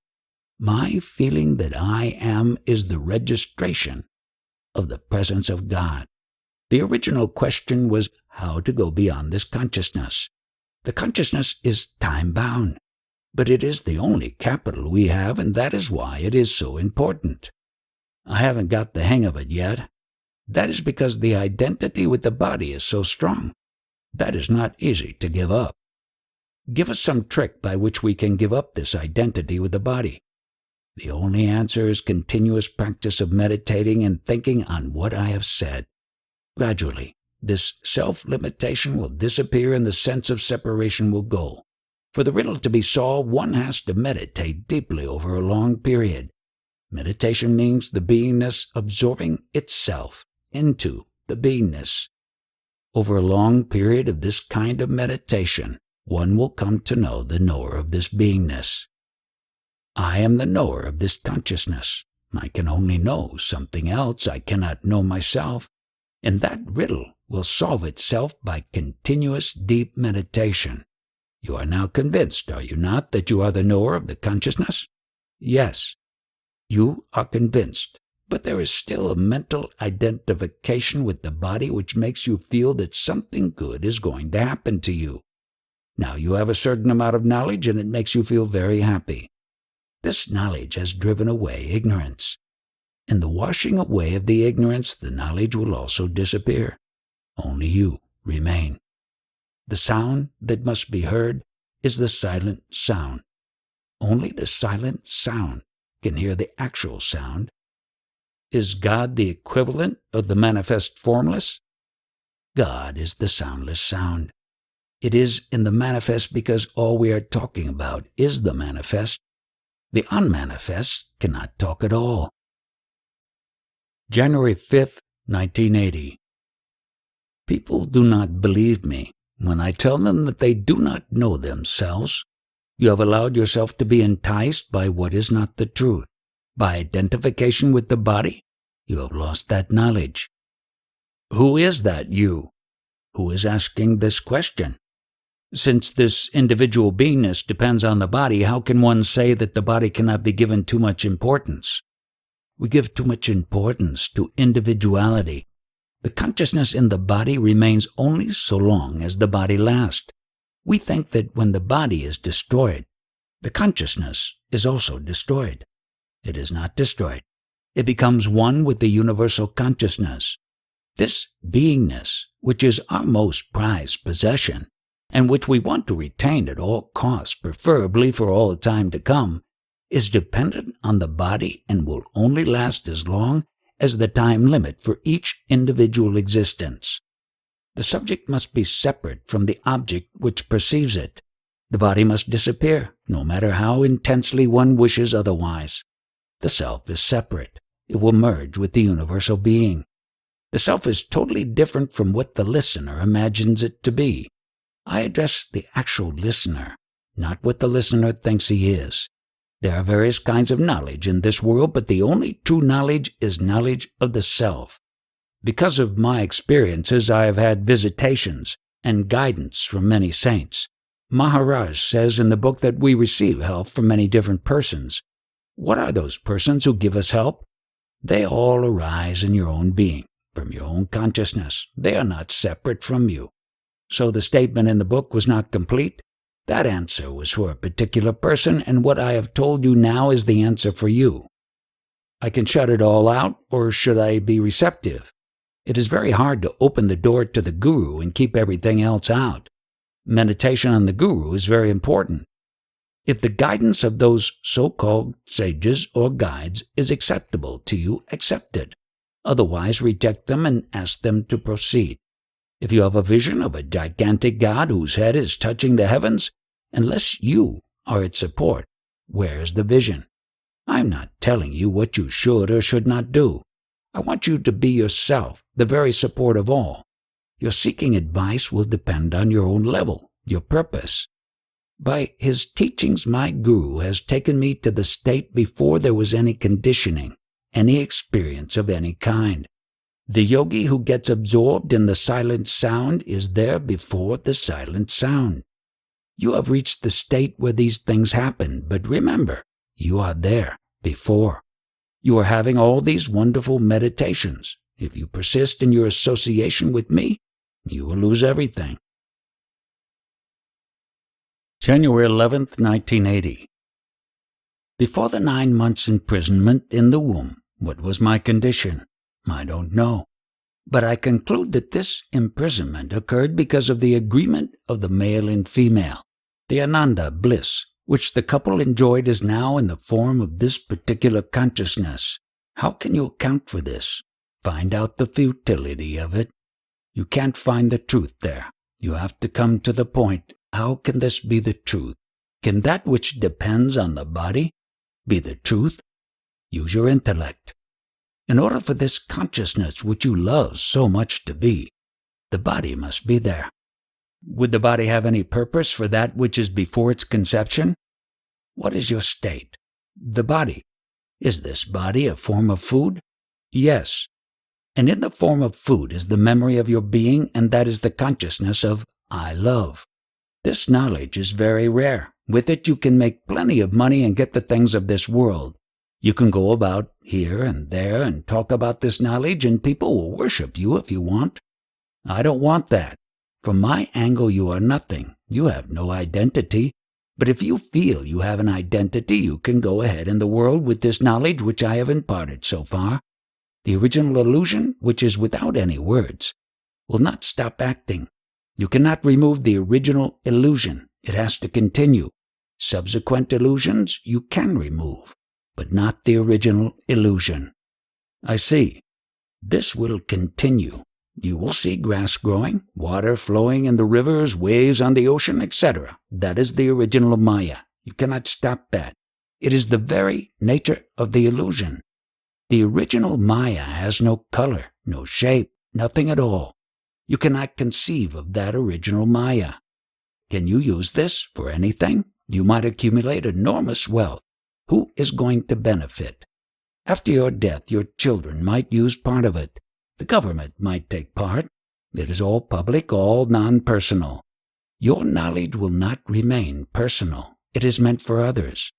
[SPEAKER 1] My feeling that I am is the registration of the presence of God. The original question was how to go beyond this consciousness. The consciousness is time-bound, but it is the only capital we have, and that is why it is so important. I haven't got the hang of it yet. That is because the identity with the body is so strong. That is not easy to give up. Give us some trick by which we can give up this identity with the body. The only answer is continuous practice of meditating and thinking on what I have said. Gradually, this self-limitation will disappear and the sense of separation will go. For the riddle to be solved, one has to meditate deeply over a long period. Meditation means the beingness absorbing itself into the beingness. Over a long period of this kind of meditation, one will come to know the knower of this beingness. I am the knower of this consciousness. I can only know something else. I cannot know myself. And that riddle will solve itself by continuous deep meditation. You are now convinced, are you not, that you are the knower of the consciousness? Yes, you are convinced. But there is still a mental identification with the body which makes you feel that something good is going to happen to you. Now you have a certain amount of knowledge and it makes you feel very happy. This knowledge has driven away ignorance. In the washing away of the ignorance, the knowledge will also disappear. Only you remain. The sound that must be heard is the silent sound. Only the silent sound can hear the actual sound. Is God the equivalent of the manifest formless? God is the soundless sound. It is in the manifest because all we are talking about is the manifest. The unmanifest cannot talk at all. January 5th, 1980. People do not believe me when I tell them that they do not know themselves. You have allowed yourself to be enticed by what is not the truth. By identification with the body, you have lost that knowledge. Who is that you? Who is asking this question? Since this individual beingness depends on the body, how can one say that the body cannot be given too much importance? We give too much importance to individuality. The consciousness in the body remains only so long as the body lasts. We think that when the body is destroyed, the consciousness is also destroyed. It is not destroyed. It becomes one with the universal consciousness. This beingness, which is our most prized possession, and which we want to retain at all costs, preferably for all time to come, is dependent on the body and will only last as long as the time limit for each individual existence. The subject must be separate from the object which perceives it. The body must disappear, no matter how intensely one wishes otherwise. The self is separate. It will merge with the universal being. The self is totally different from what the listener imagines it to be. I address the actual listener, not what the listener thinks he is. There are various kinds of knowledge in this world, but the only true knowledge is knowledge of the self. Because of my experiences, I have had visitations and guidance from many saints. Maharaj says in the book that we receive help from many different persons. What are those persons who give us help? They all arise in your own being, from your own consciousness. They are not separate from you. So the statement in the book was not complete. That answer was for a particular person, and what I have told you now is the answer for you. I can shut it all out, or should I be receptive? It is very hard to open the door to the Guru and keep everything else out. Meditation on the Guru is very important. If the guidance of those so-called sages or guides is acceptable to you, accept it. Otherwise, reject them and ask them to proceed. If you have a vision of a gigantic God whose head is touching the heavens, unless you are its support, where is the vision? I'm not telling you what you should or should not do. I want you to be yourself, the very support of all. Your seeking advice will depend on your own level, your purpose. By his teachings, my Guru has taken me to the state before there was any conditioning, any experience of any kind. The yogi who gets absorbed in the silent sound is there before the silent sound. You have reached the state where these things happen, but remember, you are there before. You are having all these wonderful meditations. If you persist in your association with me, you will lose everything. January 11th, 1980. Before the 9 months' imprisonment in the womb, what was my condition? I don't know. But I conclude that this imprisonment occurred because of the agreement of the male and female. The Ananda bliss, which the couple enjoyed, is now in the form of this particular consciousness. How can you account for this? Find out the futility of it. You can't find the truth there. You have to come to the point. How can this be the truth? Can that which depends on the body be the truth? Use your intellect. In order for this consciousness which you love so much to be, the body must be there. Would the body have any purpose for that which is before its conception? What is your state? The body. Is this body a form of food? Yes. And in the form of food is the memory of your being, and that is the consciousness of I love. This knowledge is very rare. With it you can make plenty of money and get the things of this world. You can go about here and there and talk about this knowledge, and people will worship you if you want. I don't want that. From my angle you are nothing. You have no identity. But if you feel you have an identity, you can go ahead in the world with this knowledge which I have imparted so far. The original illusion, which is without any words, will not stop acting. You cannot remove the original illusion. It has to continue. Subsequent illusions you can remove, but not the original illusion. I see. This will continue. You will see grass growing, water flowing in the rivers, waves on the ocean, etc. That is the original Maya. You cannot stop that. It is the very nature of the illusion. The original Maya has no color, no shape, nothing at all. You cannot conceive of that original Maya. Can you use this for anything? You might accumulate enormous wealth. Who is going to benefit? After your death, your children might use part of it. The government might take part. It is all public, all non-personal. Your knowledge will not remain personal. It is meant for others.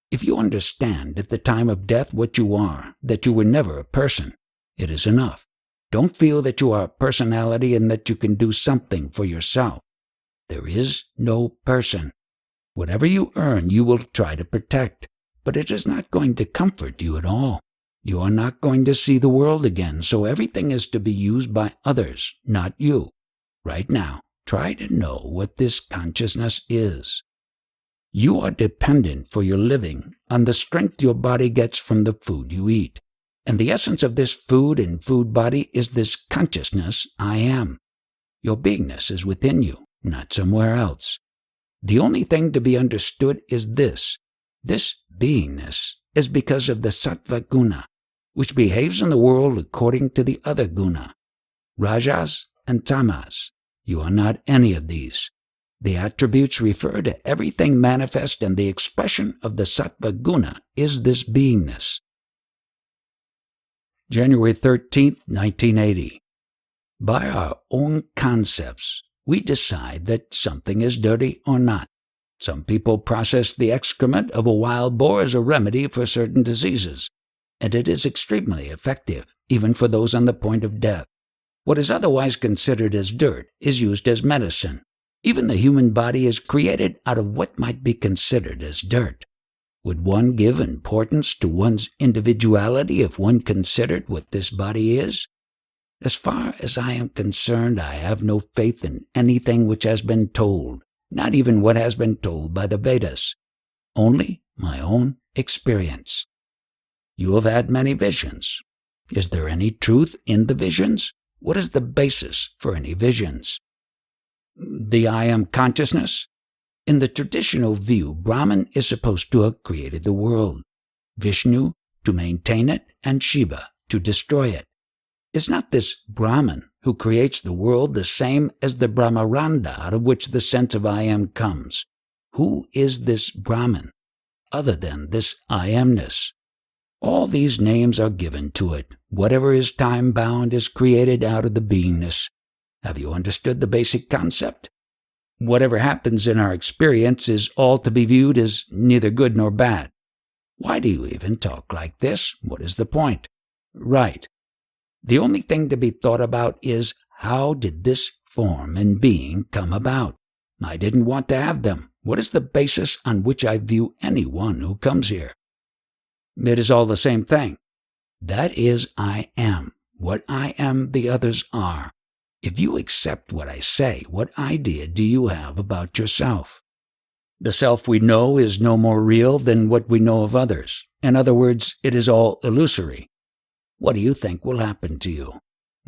[SPEAKER 1] If you understand at the time of death what you are, that you were never a person, it is enough. Don't feel that you are a personality and that you can do something for yourself. There is no person. Whatever you earn, you will try to protect, but it is not going to comfort you at all. You are not going to see the world again, so everything is to be used by others, not you. Right now, try to know what this consciousness is. You are dependent for your living on the strength your body gets from the food you eat. And the essence of this food and food body is this consciousness, I am. Your beingness is within you, not somewhere else. The only thing to be understood is this. This beingness is because of the sattva guna, which behaves in the world according to the other guna, rajas and tamas. You are not any of these. The attributes refer to everything manifest, and the expression of the sattva guna is this beingness. January 13th, 1980. By our own concepts, we decide that something is dirty or not. Some people process the excrement of a wild boar as a remedy for certain diseases, and it is extremely effective, even for those on the point of death. What is otherwise considered as dirt is used as medicine. Even the human body is created out of what might be considered as dirt. Would one give importance to one's individuality if one considered what this body is? As far as I am concerned, I have no faith in anything which has been told, not even what has been told by the Vedas. Only my own experience. You have had many visions. Is there any truth in the visions? What is the basis for any visions? The I am consciousness? In the traditional view, Brahman is supposed to have created the world, Vishnu to maintain it, and Shiva to destroy it. Is not this Brahman who creates the world the same as the Brahmaranda out of which the sense of I am comes? Who is this Brahman, other than this I amness? All these names are given to it. Whatever is time-bound is created out of the beingness. Have you understood the basic concept? Whatever happens in our experience is all to be viewed as neither good nor bad. Why do you even talk like this? What is the point? Right. The only thing to be thought about is, how did this form and being come about? I didn't want to have them. What is the basis on which I view anyone who comes here? It is all the same thing. That is I am. What I am, the others are. If you accept what I say, what idea do you have about yourself? The self we know is no more real than what we know of others. In other words, it is all illusory. What do you think will happen to you?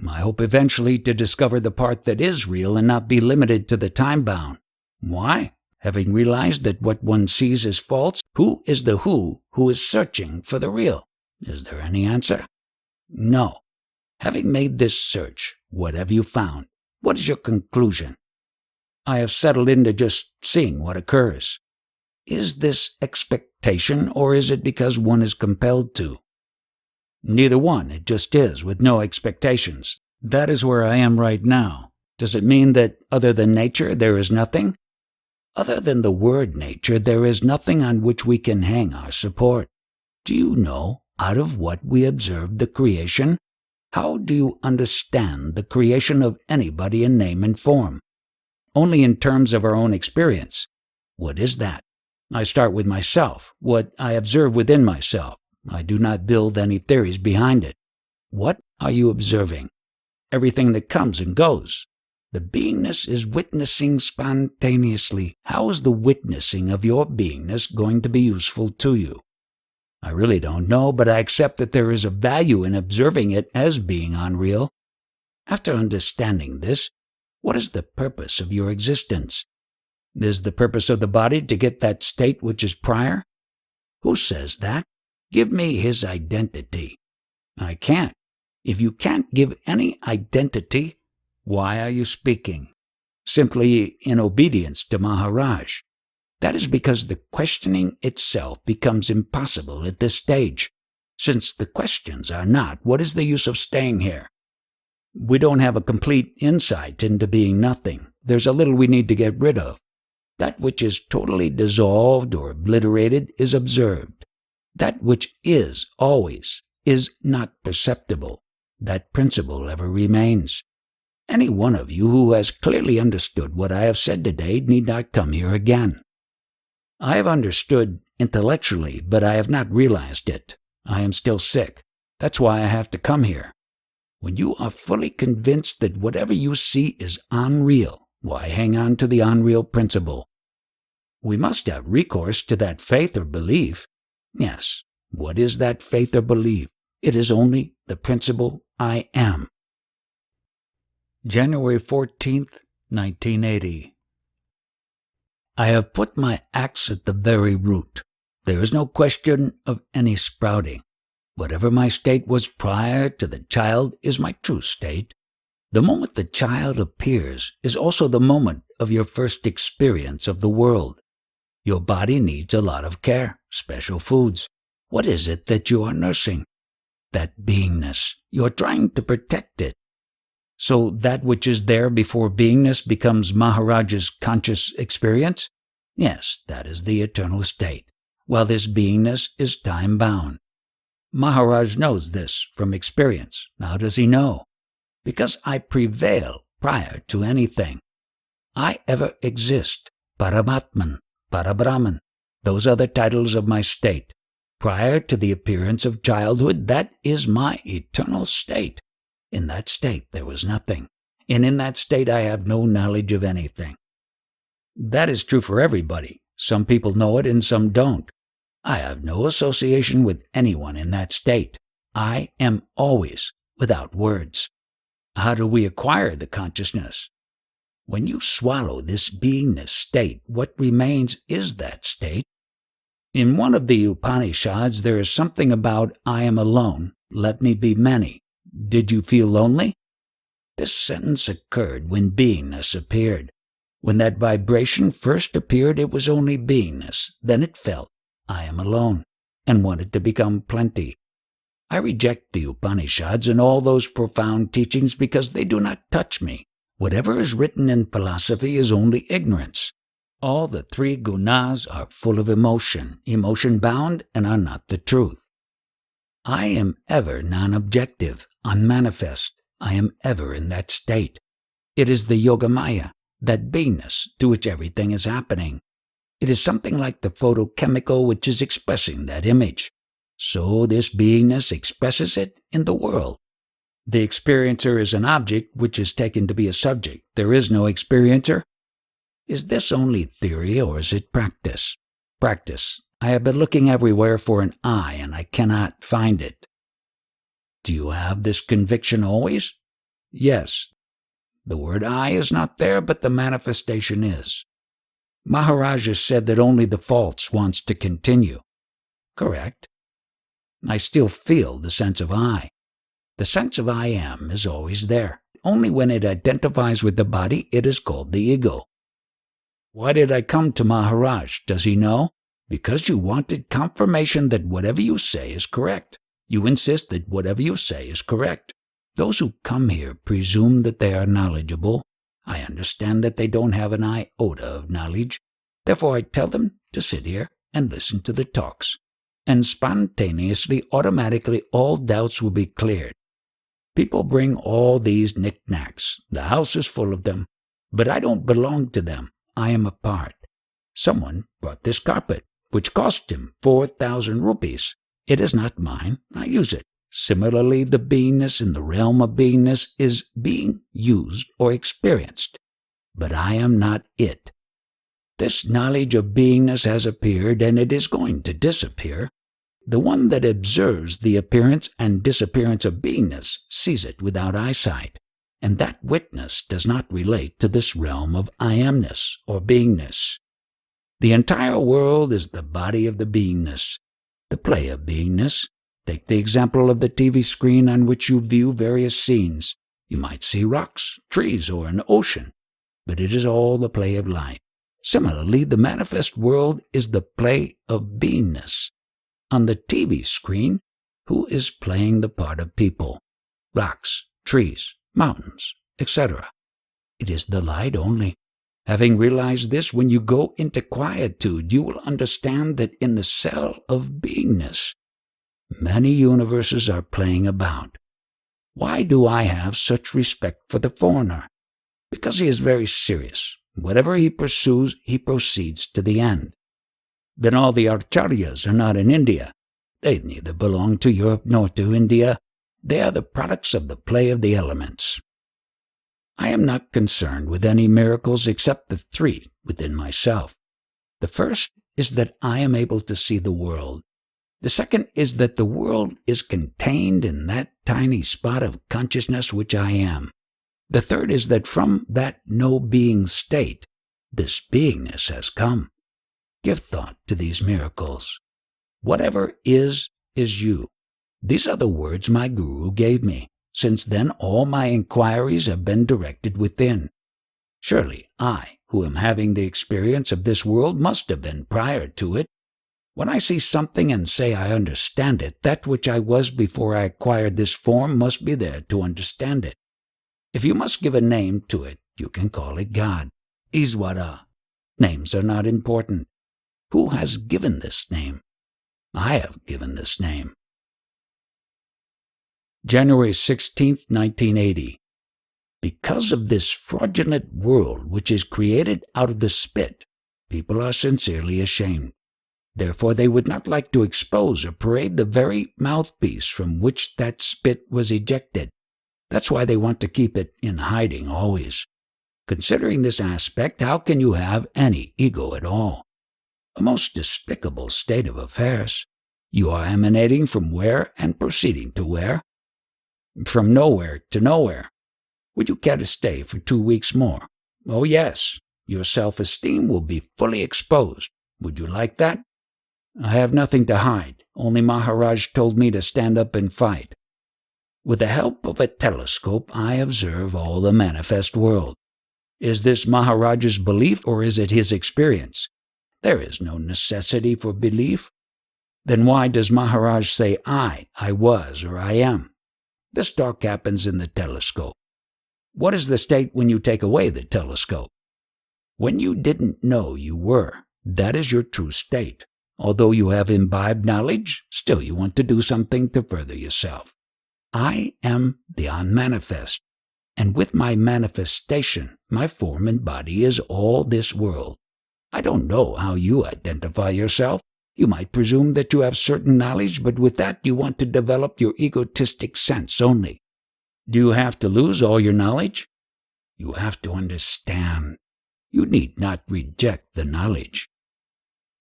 [SPEAKER 1] I hope eventually to discover the part that is real and not be limited to the time-bound. Why? Having realized that what one sees is false, who is the who is searching for the real? Is there any answer? No. Having made this search, what have you found? What is your conclusion? I have settled into just seeing what occurs. Is this expectation, or is it because one is compelled to? Neither one, it just is, with no expectations. That is where I am right now. Does it mean that other than nature there is nothing? Other than the word nature, there is nothing on which we can hang our support. Do you know out of what we observe the creation? How do you understand the creation of anybody in name and form? Only in terms of our own experience. What is that? I start with myself, what I observe within myself. I do not build any theories behind it. What are you observing? Everything that comes and goes. The beingness is witnessing spontaneously. How is the witnessing of your beingness going to be useful to you? I really don't know, but I accept that there is a value in observing it as being unreal. After understanding this, what is the purpose of your existence? Is the purpose of the body to get that state which is prior? Who says that? Give me his identity. I can't. If you can't give any identity, why are you speaking? Simply in obedience to Maharaj. That is because the questioning itself becomes impossible at this stage. Since the questions are not, what is the use of staying here? We don't have a complete insight into being nothing. There's a little we need to get rid of. That which is totally dissolved or obliterated is observed. That which is always is not perceptible. That principle ever remains. Any one of you who has clearly understood what I have said today need not come here again. I have understood intellectually, but I have not realized it. I am still sick. That's why I have to come here. When you are fully convinced that whatever you see is unreal, why hang on to the unreal principle? We must have recourse to that faith or belief. Yes, what is that faith or belief? It is only the principle I am. January 14th, 1980. I have put my axe at the very root. There is no question of any sprouting. Whatever my state was prior to the child is my true state. The moment the child appears is also the moment of your first experience of the world. Your body needs a lot of care, special foods. What is it that you are nursing? That beingness. You are trying to protect it. So that which is there before beingness becomes Maharaj's conscious experience? Yes, that is the eternal state, while this beingness is time-bound. Maharaj knows this from experience. How does he know? Because I prevail prior to anything. I ever exist, Paramatman, Parabrahman. Those are the titles of my state. Prior to the appearance of childhood, that is my eternal state. In that state there was nothing, and in that state I have no knowledge of anything. That is true for everybody. Some people know it and some don't. I have no association with anyone in that state. I am always without words. How do we acquire the consciousness? When you swallow this beingness state, what remains is that state. In one of the Upanishads there is something about I am alone, let me be many. Did you feel lonely? This sentence occurred when beingness appeared. When that vibration first appeared, it was only beingness. Then it felt, I am alone, and wanted to become plenty. I reject the Upanishads and all those profound teachings because they do not touch me. Whatever is written in philosophy is only ignorance. All the three gunas are full of emotion, emotion-bound, and are not the truth. I am ever non-objective, unmanifest. I am ever in that state. It is the Yogamaya, that beingness to which everything is happening. It is something like the photochemical which is expressing that image. So this beingness expresses it in the world. The experiencer is an object which is taken to be a subject. There is no experiencer. Is this only theory or is it practice? Practice. I have been looking everywhere for an I and I cannot find it. Do you have this conviction always? Yes. The word I is not there, but the manifestation is. Maharaj has said that only the false wants to continue. Correct. I still feel the sense of I. The sense of I am is always there. Only when it identifies with the body, it is called the ego. Why did I come to Maharaj? Does he know? Because you wanted confirmation that whatever you say is correct. You insist that whatever you say is correct. Those who come here presume that they are knowledgeable. I understand that they don't have an iota of knowledge. Therefore I tell them to sit here and listen to the talks. And spontaneously, automatically, all doubts will be cleared. People bring all these knickknacks. The house is full of them. But I don't belong to them. I am apart. Someone brought this carpet, which cost him 4,000 rupees. It is not mine. I use it. Similarly, the beingness in the realm of beingness is being used or experienced, but I am not it. This knowledge of beingness has appeared, and it is going to disappear. The one that observes the appearance and disappearance of beingness sees it without eyesight, and that witness does not relate to this realm of I amness or beingness. The entire world is the body of the beingness, the play of beingness. Take the example of the TV screen on which you view various scenes. You might see rocks, trees, or an ocean, but it is all the play of light. Similarly, the manifest world is the play of beingness. On the TV screen, who is playing the part of people? Rocks, trees, mountains, etc. It is the light only. Having realized this, when you go into quietude, you will understand that in the cell of beingness, many universes are playing about. Why do I have such respect for the foreigner? Because he is very serious. Whatever he pursues, he proceeds to the end. Then all the acharyas are not in India. They neither belong to Europe nor to India. They are the products of the play of the elements. I am not concerned with any miracles except the three within myself. The first is that I am able to see the world. The second is that the world is contained in that tiny spot of consciousness which I am. The third is that from that no-being state, this beingness has come. Give thought to these miracles. Whatever is you. These are the words my guru gave me. Since then, all my inquiries have been directed within. Surely I, who am having the experience of this world, must have been prior to it. When I see something and say I understand it, that which I was before I acquired this form must be there to understand it. If you must give a name to it, you can call it God, Iswara. Names are not important. Who has given this name? I have given this name. January 16, 1980. Because of this fraudulent world which is created out of the spit, people are sincerely ashamed. Therefore they would not like to expose or parade the very mouthpiece from which that spit was ejected. That's why they want to keep it in hiding always. Considering this aspect, how can you have any ego at all? A most despicable state of affairs. You are emanating from where and proceeding to where? From nowhere to nowhere. Would you care to stay for 2 weeks more? Oh yes, your self-esteem will be fully exposed. Would you like that? I have nothing to hide. Only Maharaj told me to stand up and fight. With the help of a telescope, I observe all the manifest world. Is this Maharaj's belief or is it his experience? There is no necessity for belief. Then why does Maharaj say I was, or I am? This talk happens in the telescope. What is the state when you take away the telescope? When you didn't know you were, that is your true state. Although you have imbibed knowledge, still you want to do something to further yourself. I am the unmanifest, and with my manifestation, my form and body is all this world. I don't know how you identify yourself. You might presume that you have certain knowledge, but with that you want to develop your egotistic sense only. Do you have to lose all your knowledge? You have to understand. You need not reject the knowledge.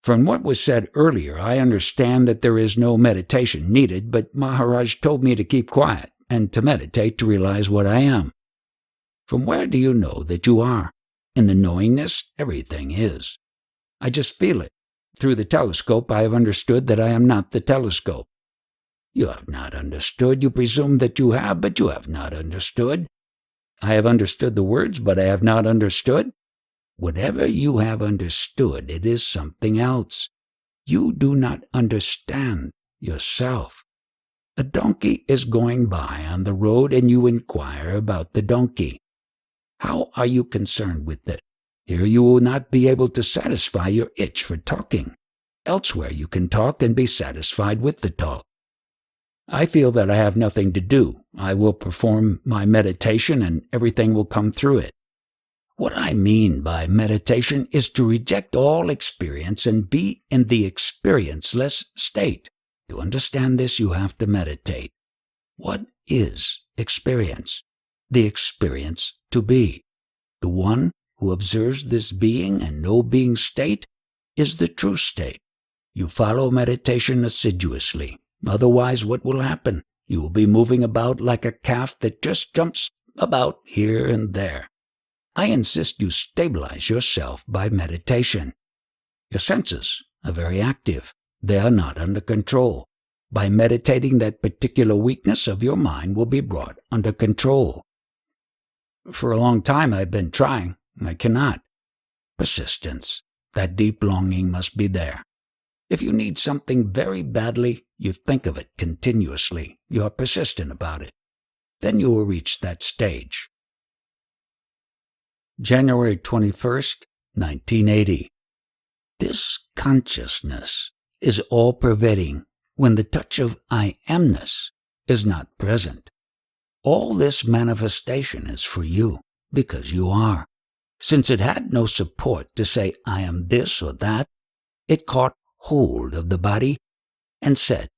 [SPEAKER 1] From what was said earlier, I understand that there is no meditation needed, but Maharaj told me to keep quiet and to meditate to realize what I am. From where do you know that you are? In the knowingness, everything is. I just feel it. Through the telescope, I have understood that I am not the telescope. You have not understood. You presume that you have, but you have not understood. I have understood the words, but I have not understood. Whatever you have understood, it is something else. You do not understand yourself. A donkey is going by on the road and you inquire about the donkey. How are you concerned with it? Here you will not be able to satisfy your itch for talking. Elsewhere you can talk and be satisfied with the talk. I feel that I have nothing to do. I will perform my meditation and everything will come through it. What I mean by meditation is to reject all experience and be in the experienceless state. To understand this, you have to meditate. What is experience? The experience to be. The one who observes this being and no being state is the true state. You follow meditation assiduously. Otherwise, what will happen? You will be moving about like a calf that just jumps about here and there. I insist you stabilize yourself by meditation. Your senses are very active. They are not under control. By meditating, that particular weakness of your mind will be brought under control. For a long time I've been trying. I cannot. Persistence. That deep longing must be there. If you need something very badly, you think of it continuously. You are persistent about it. Then you will reach that stage. January 21st, 1980. This consciousness is all-pervading when the touch of I amness is not present. All this manifestation is for you because you are. Since it had no support to say I am this or that, it caught hold of the body and said,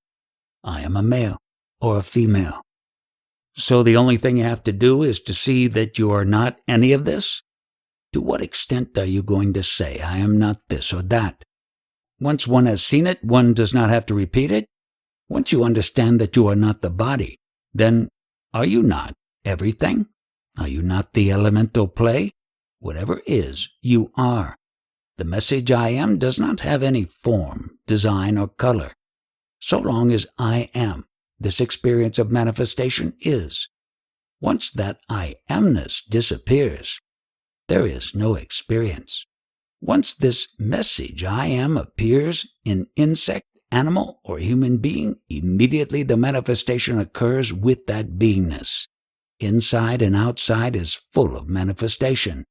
[SPEAKER 1] I am a male or a female. So the only thing you have to do is to see that you are not any of this? To what extent are you going to say, I am not this or that? Once one has seen it, one does not have to repeat it. Once you understand that you are not the body, then are you not everything? Are you not the elemental play? Whatever is, you are. The message I am does not have any form, design, or color. So long as I am, this experience of manifestation is. Once that I amness disappears, there is no experience. Once this message I am appears in insect, animal, or human being, immediately the manifestation occurs with that beingness. Inside and outside is full of manifestation.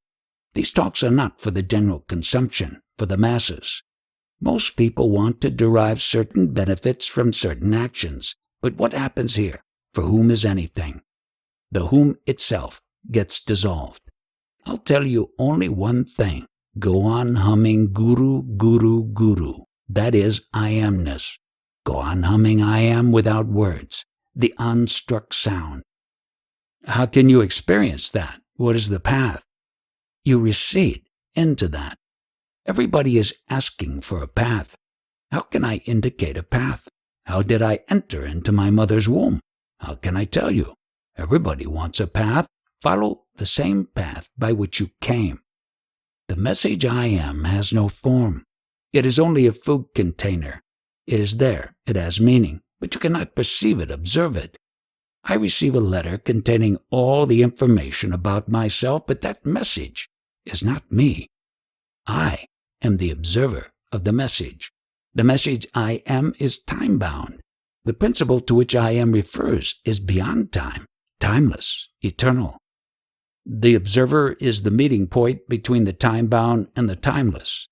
[SPEAKER 1] These talks are not for the general consumption, for the masses. Most people want to derive certain benefits from certain actions, but what happens here? For whom is anything? The whom itself gets dissolved. I'll tell you only one thing. Go on humming Guru, Guru, Guru. That is I amness. Go on humming I am without words, the unstruck sound. How can you experience that? What is the path? You recede into that. Everybody is asking for a path. How can I indicate a path? How did I enter into my mother's womb? How can I tell you? Everybody wants a path. Follow the same path by which you came. The message I am has no form. It is only a food container. It is there. It has meaning, but you cannot perceive it, observe it. I receive a letter containing all the information about myself, but that message is not me. I am the observer of the message. The message I am is time-bound. The principle to which I am refers is beyond time, timeless, eternal. The observer is the meeting point between the time-bound and the timeless.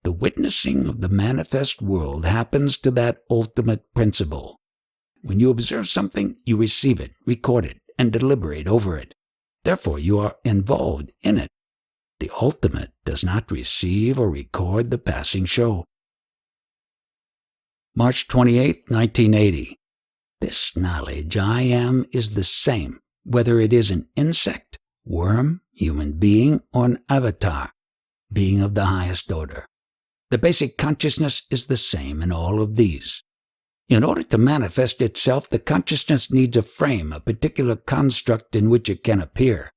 [SPEAKER 1] The witnessing of the manifest world happens to that ultimate principle. When you observe something, you receive it, record it, and deliberate over it. Therefore, you are involved in it. The ultimate does not receive or record the passing show. March 28, 1980. This knowledge I am is the same, whether it is an insect, worm, human being, or an avatar, being of the highest order. The basic consciousness is the same in all of these. In order to manifest itself, the consciousness needs a frame, a particular construct in which it can appear.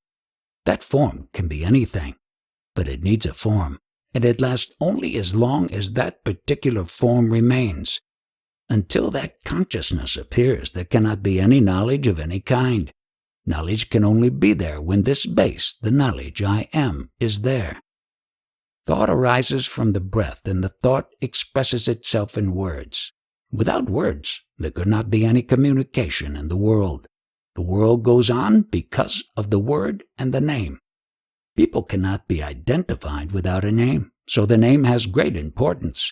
[SPEAKER 1] That form can be anything, but it needs a form, and it lasts only as long as that particular form remains. Until that consciousness appears, there cannot be any knowledge of any kind. Knowledge can only be there when this base, the knowledge I am, is there. Thought arises from the breath, and the thought expresses itself in words. Without words, there could not be any communication in the world. The world goes on because of the word and the name. People cannot be identified without a name, so the name has great importance.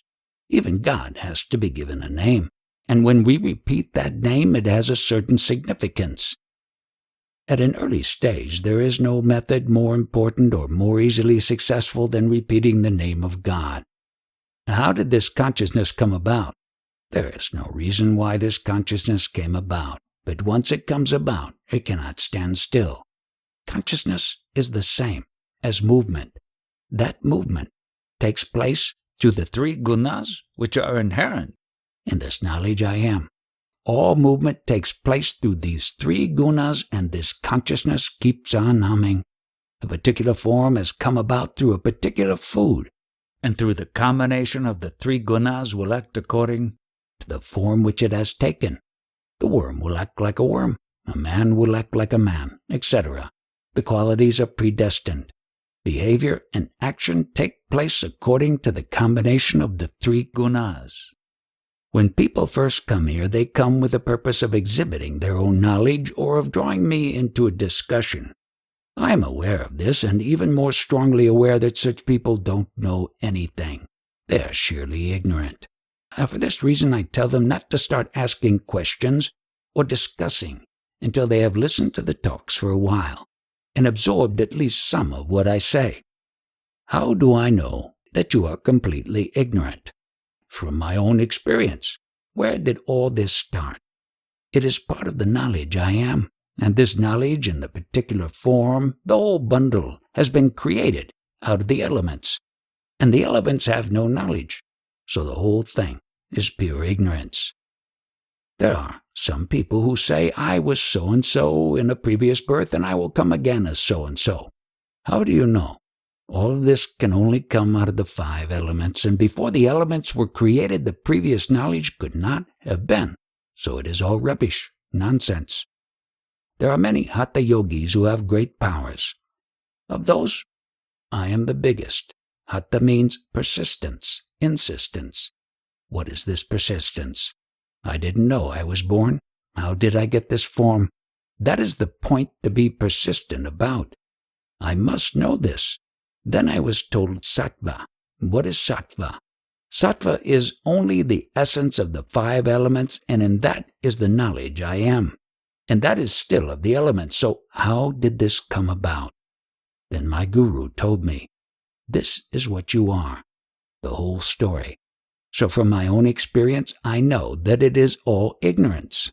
[SPEAKER 1] Even God has to be given a name, and when we repeat that name, it has a certain significance. At an early stage, there is no method more important or more easily successful than repeating the name of God. How did this consciousness come about? There is no reason why this consciousness came about. but once it comes about, it cannot stand still. Consciousness is the same as movement. That movement takes place through the three gunas which are inherent in this knowledge I am. All movement takes place through these three gunas, and this consciousness keeps on humming. A particular form has come about through a particular food, and through the combination of the three gunas will act according to the form which it has taken. The worm will act like a worm, a man will act like a man, etc. The qualities are predestined. Behavior and action take place according to the combination of the three gunas. When people first come here, they come with the purpose of exhibiting their own knowledge or of drawing me into a discussion. I am aware of this, and even more strongly aware that such people don't know anything. They are sheerly ignorant. For this reason, I tell them not to start asking questions or discussing until they have listened to the talks for a while and absorbed at least some of what I say. How do I know that you are completely ignorant? From my own experience. Where did all this start? It is part of the knowledge I am, and this knowledge in the particular form, the whole bundle, has been created out of the elements, and the elements have no knowledge, so the whole thing is pure ignorance. There are some people who say, I was so-and-so in a previous birth, and I will come again as so-and-so. How do you know? All of this can only come out of the five elements, and before the elements were created, the previous knowledge could not have been. So it is all rubbish, nonsense. There are many Hatha yogis who have great powers. Of those, I am the biggest. Hatha means persistence, insistence. What is this persistence? I didn't know I was born. How did I get this form? That is the point to be persistent about. I must know this. Then I was told sattva. What is sattva? Sattva is only the essence of the five elements, and in that is the knowledge I am. And that is still of the elements. So how did this come about? Then my guru told me, this is what you are, the whole story. So from my own experience, I know that it is all ignorance.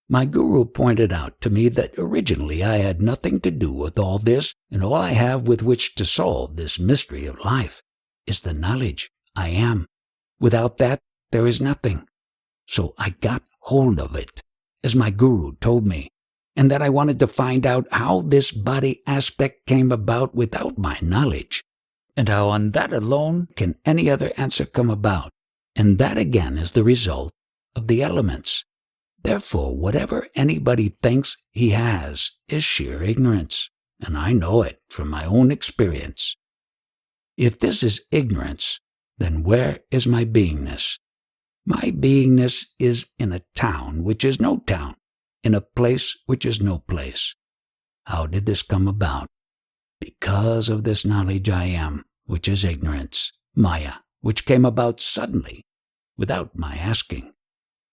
[SPEAKER 1] My guru pointed out to me that originally I had nothing to do with all this, and all I have with which to solve this mystery of life is the knowledge I am. Without that, there is nothing. So I got hold of it, as my guru told me, and that I wanted to find out how this body aspect came about without my knowledge, and how on that alone can any other answer come about, and that again is the result of the elements. Therefore, whatever anybody thinks he has is sheer ignorance, and I know it from my own experience. If this is ignorance, then where is my beingness? My beingness is in a town which is no town, in a place which is no place. How did this come about? Because of this knowledge I am, which is ignorance, Maya, which came about suddenly, without my asking.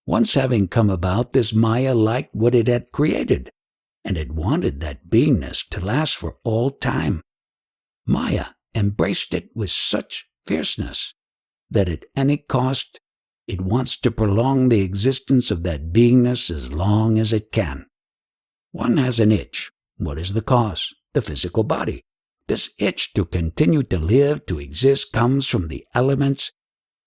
[SPEAKER 1] Once having come about, this Maya liked what it had created, and it wanted that beingness to last for all time. Maya embraced it with such fierceness that at any cost it wants to prolong the existence of that beingness as long as it can. One has an itch. What is the cause? The physical body. This itch to continue to live, to exist, comes from the elements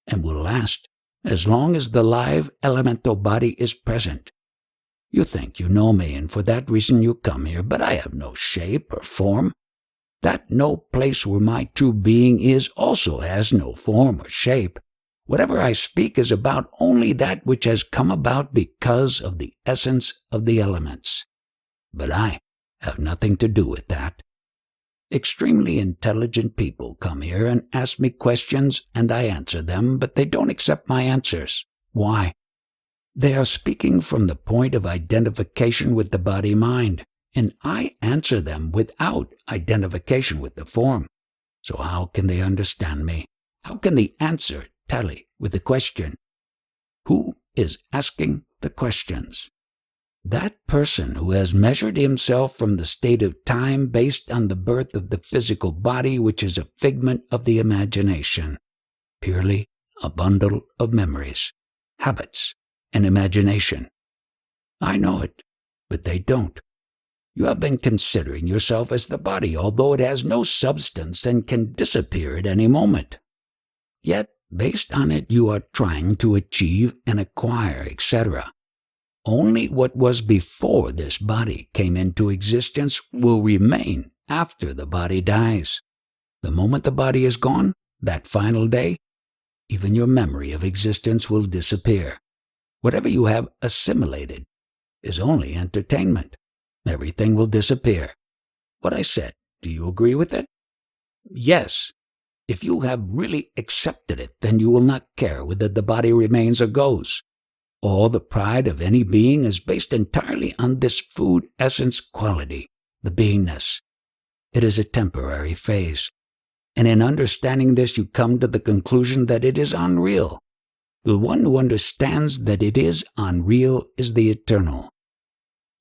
[SPEAKER 1] and will last as long as the live elemental body is present. You think you know me, and for that reason you come here, but I have no shape or form. That no place where my true being is also has no form or shape. Whatever I speak is about only that which has come about because of the essence of the elements. But I have nothing to do with that. Extremely intelligent people come here and ask me questions, and I answer them, but they don't accept my answers. Why? They are speaking from the point of identification with the body-mind, and I answer them without identification with the form. So how can they understand me? How can the answer tally with the question? Who is asking the questions? That person who has measured himself from the state of time based on the birth of the physical body, which is a figment of the imagination, purely a bundle of memories, habits, and imagination. I know it, but they don't. You have been considering yourself as the body, although it has no substance and can disappear at any moment. Yet, based on it, you are trying to achieve and acquire, etc. Only what was before this body came into existence will remain after the body dies. The moment the body is gone, that final day, even your memory of existence will disappear. Whatever you have assimilated is only entertainment. Everything will disappear. What I said, do you agree with it? Yes. If you have really accepted it, then you will not care whether the body remains or goes. All the pride of any being is based entirely on this food essence quality, the beingness. It is a temporary phase. And in understanding this, you come to the conclusion that it is unreal. The one who understands that it is unreal is the eternal.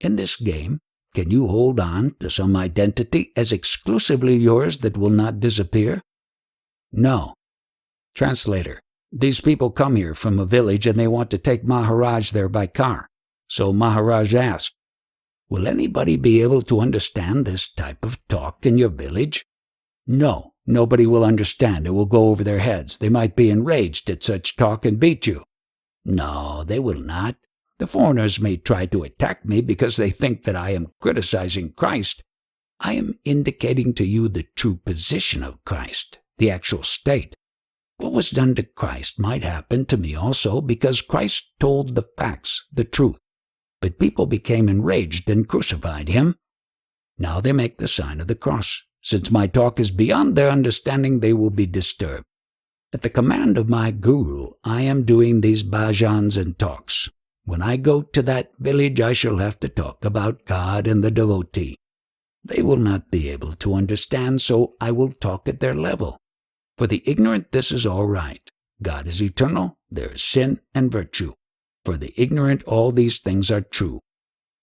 [SPEAKER 1] In this game, can you hold on to some identity as exclusively yours that will not disappear? No. Translator: These people come here from a village and they want to take Maharaj there by car. So Maharaj asked, will anybody be able to understand this type of talk in your village? No, nobody will understand. It will go over their heads. They might be enraged at such talk and beat you. No, they will not. The foreigners may try to attack me because they think that I am criticizing Christ. I am indicating to you the true position of Christ, the actual state. What was done to Christ might happen to me also because Christ told the facts, the truth. But people became enraged and crucified him. Now they make the sign of the cross. Since my talk is beyond their understanding, they will be disturbed. At the command of my guru, I am doing these bhajans and talks. When I go to that village, I shall have to talk about God and the devotee. They will not be able to understand, so I will talk at their level. For the ignorant, this is all right. God is eternal, there is sin and virtue. For the ignorant, all these things are true,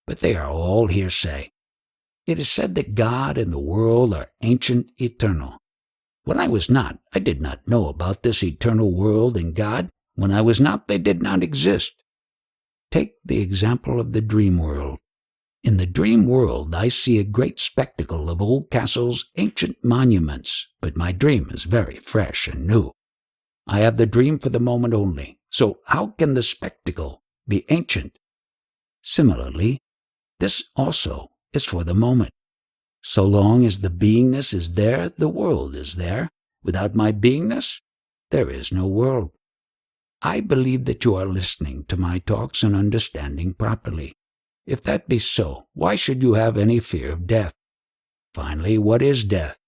[SPEAKER 1] but they are all hearsay. It is said that God and the world are ancient, eternal. When I was not, I did not know about this eternal world and God. When I was not, they did not exist. Take the example of the dream world. In the dream world, I see a great spectacle of old castles, ancient monuments, but my dream is very fresh and new. I have the dream for the moment only, so how can the spectacle be ancient? Similarly, this also is for the moment. So long as the beingness is there, the world is there. Without my beingness, there is no world. I believe that you are listening to my talks and understanding properly. If that be so, why should you have any fear of death? Finally, what is death?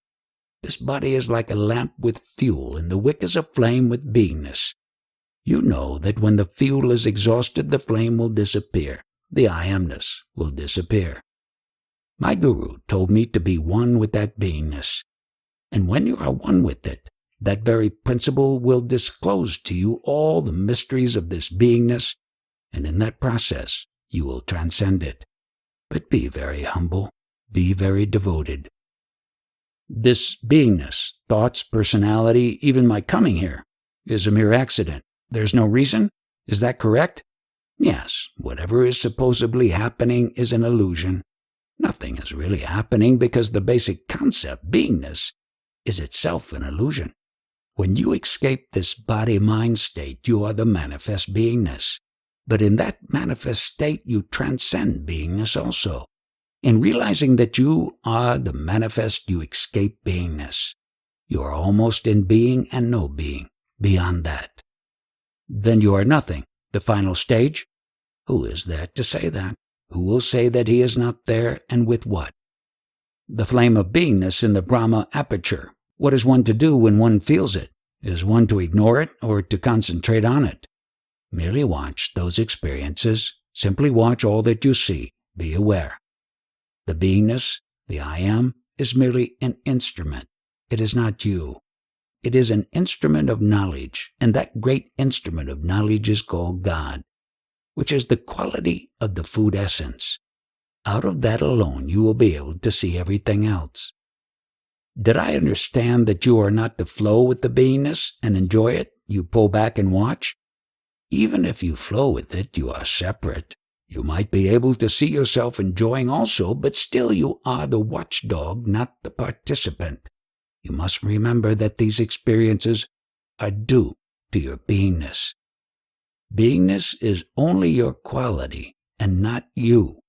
[SPEAKER 1] This body is like a lamp with fuel, and the wick is aflame with beingness. You know that when the fuel is exhausted, the flame will disappear. The I amness will disappear. My guru told me to be one with that beingness. And when you are one with it, that very principle will disclose to you all the mysteries of this beingness, and in that process you will transcend it. But be very humble, be very devoted. This beingness, thoughts, personality, even my coming here, is a mere accident. There's no reason? Is that correct? Yes, whatever is supposedly happening is an illusion. Nothing is really happening because the basic concept, beingness, is itself an illusion. When you escape this body-mind state, you are the manifest beingness. But in that manifest state, you transcend beingness also. In realizing that you are the manifest, you escape beingness. You are almost in being and no being, beyond that. Then you are nothing, the final stage. Who is there to say that? Who will say that he is not there, and with what? The flame of beingness in the Brahma aperture. What is one to do when one feels it? Is one to ignore it or to concentrate on it? Merely watch those experiences. Simply watch all that you see. Be aware. The beingness, the I am, is merely an instrument. It is not you. It is an instrument of knowledge, and that great instrument of knowledge is called God, which is the quality of the food essence. Out of that alone you will be able to see everything else. Did I understand that you are not to flow with the beingness and enjoy it? You pull back and watch? Even if you flow with it, you are separate. You might be able to see yourself enjoying also, but still you are the watchdog, not the participant. You must remember that these experiences are due to your beingness. Beingness is only your quality and not you.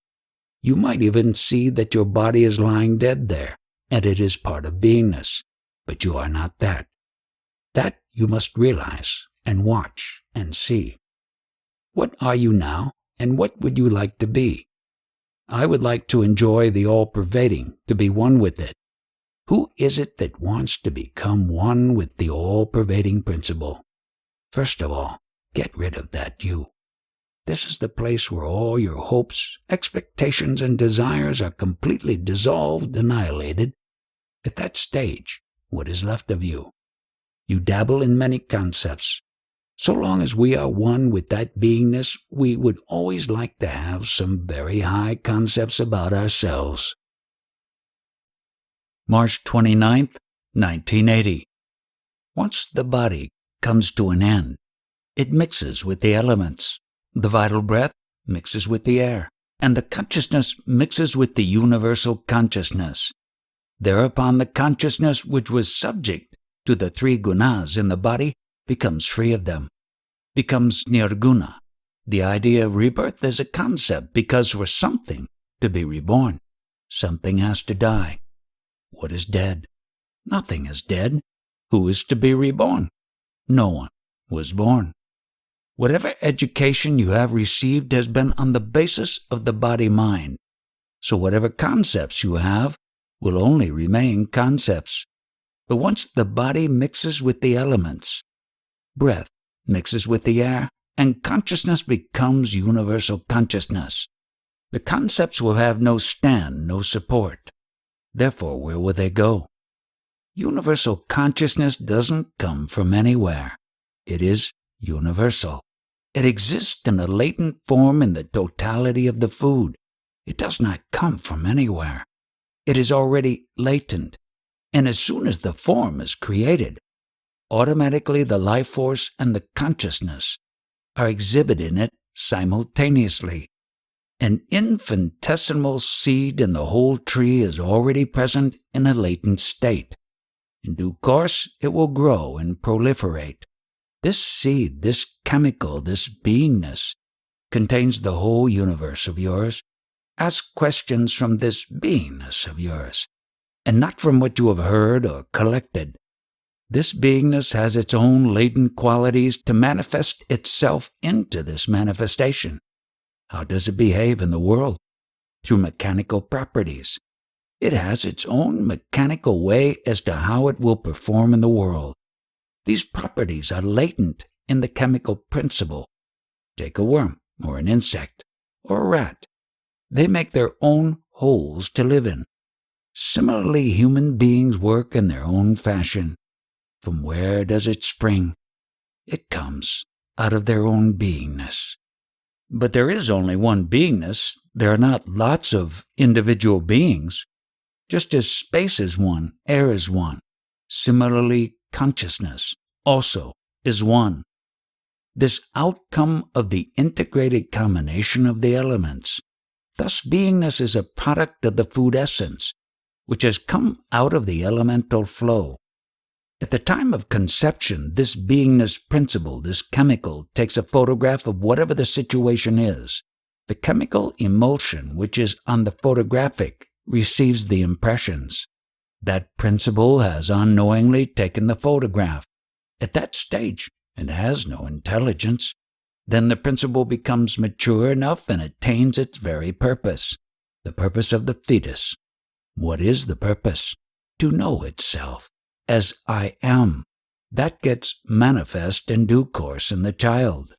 [SPEAKER 1] You might even see that your body is lying dead there, and it is part of beingness, but you are not that. That you must realize and watch and see. What are you now, and what would you like to be? I would like to enjoy the all-pervading, to be one with it. Who is it that wants to become one with the all-pervading principle? First of all, get rid of that you. This is the place where all your hopes, expectations, and desires are completely dissolved, annihilated. At that stage, what is left of you? You dabble in many concepts. So long as we are one with that beingness, we would always like to have some very high concepts about ourselves. March 29th, 1980. Once the body comes to an end, it mixes with the elements. The vital breath mixes with the air, and the consciousness mixes with the universal consciousness. Thereupon the consciousness which was subject to the three gunas in the body becomes free of them, becomes nirguna. The idea of rebirth is a concept because for something to be reborn, something has to die. What is dead? Nothing is dead. Who is to be reborn? No one was born. Whatever education you have received has been on the basis of the body-mind. So whatever concepts you have will only remain concepts. But once the body mixes with the elements, breath mixes with the air, and consciousness becomes universal consciousness, the concepts will have no stand, no support. Therefore, where will they go? Universal consciousness doesn't come from anywhere. It is universal. It exists in a latent form in the totality of the food. It does not come from anywhere. It is already latent, and as soon as the form is created, automatically the life force and the consciousness are exhibited in it simultaneously. An infinitesimal seed in the whole tree is already present in a latent state. In due course, it will grow and proliferate. This seed, this chemical, this beingness, contains the whole universe of yours. Ask questions from this beingness of yours, and not from what you have heard or collected. This beingness has its own latent qualities to manifest itself into this manifestation. How does it behave in the world? Through mechanical properties. It has its own mechanical way as to how it will perform in the world. These properties are latent in the chemical principle. Take a worm, or an insect, or a rat. They make their own holes to live in. Similarly, human beings work in their own fashion. From where does it spring? It comes out of their own beingness. But there is only one beingness. There are not lots of individual beings. Just as space is one, air is one, similarly consciousness also is one. This outcome of the integrated combination of the elements. Thus beingness is a product of the food essence, which has come out of the elemental flow. At the time of conception, this beingness principle, this chemical, takes a photograph of whatever the situation is. The chemical emulsion, which is on the photographic, receives the impressions. That principle has unknowingly taken the photograph. At that stage, it has no intelligence. Then the principle becomes mature enough and attains its very purpose, the purpose of the fetus. What is the purpose? To know itself. As I am. That gets manifest in due course in the child.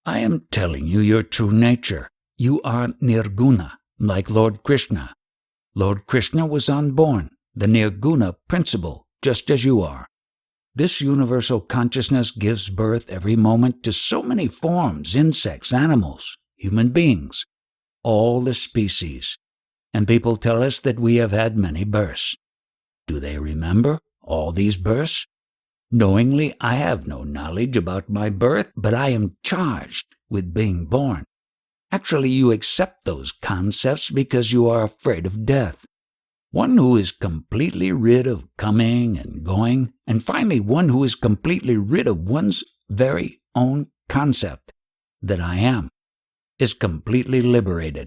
[SPEAKER 1] I am telling you your true nature. You are nirguna, like Lord Krishna. Lord Krishna was unborn, the nirguna principle, just as you are. This universal consciousness gives birth every moment to so many forms, insects, animals, human beings, all the species. And people tell us that we have had many births. Do they remember all these births? Knowingly, I have no knowledge about my birth, but I am charged with being born. Actually, you accept those concepts because you are afraid of death. One who is completely rid of coming and going, and finally one who is completely rid of one's very own concept, that I am, is completely liberated.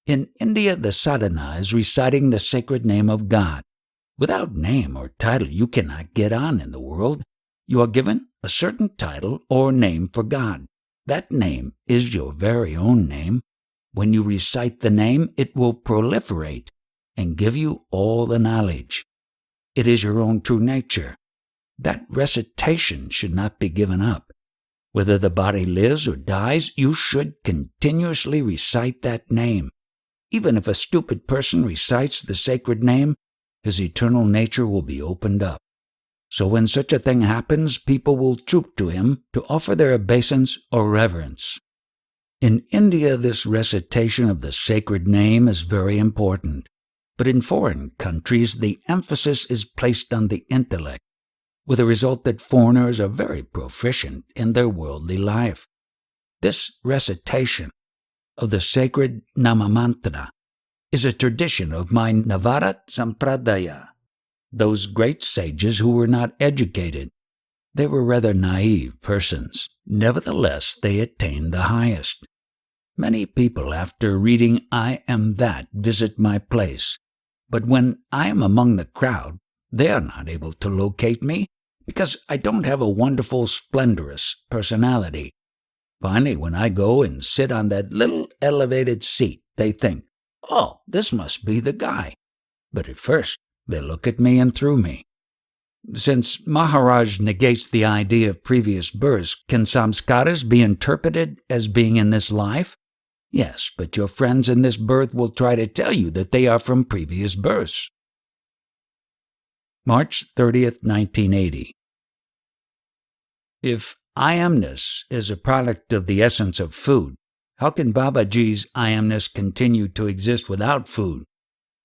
[SPEAKER 1] In India, the sadhana is reciting the sacred name of God. Without name or title, you cannot get on in the world. You are given a certain title or name for God. That name is your very own name. When you recite the name, it will proliferate and give you all the knowledge. It is your own true nature. That recitation should not be given up. Whether the body lives or dies, you should continuously recite that name. Even if a stupid person recites the sacred name, his eternal nature will be opened up. So when such a thing happens, people will troop to him to offer their obeisance or reverence. In India, this recitation of the sacred name is very important, but in foreign countries, the emphasis is placed on the intellect, with the result that foreigners are very proficient in their worldly life. This recitation of the sacred Namamantra is a tradition of my Navarat Sampradaya, those great sages who were not educated. They were rather naive persons. Nevertheless, they attained the highest. Many people, after reading I Am That, visit my place. But when I am among the crowd, they are not able to locate me because I don't have a wonderful, splendorous personality. Finally, when I go and sit on that little elevated seat, they think, "Oh, this must be the guy." But at first, they look at me and through me. Since Maharaj negates the idea of previous births, can samskaras be interpreted as being in this life? Yes, but your friends in this birth will try to tell you that they are from previous births. March 30th, 1980. If I amness is a product of the essence of food, how can Babaji's I amness continue to exist without food?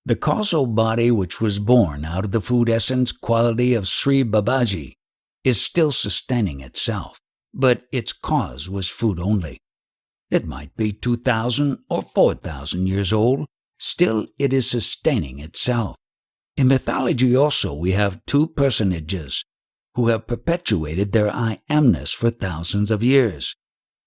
[SPEAKER 1] The causal body which was born out of the food essence quality of Sri Babaji is still sustaining itself, but its cause was food only. It might be 2,000 or 4,000 years old, still it is sustaining itself. In mythology also we have two personages who have perpetuated their I amness for thousands of years.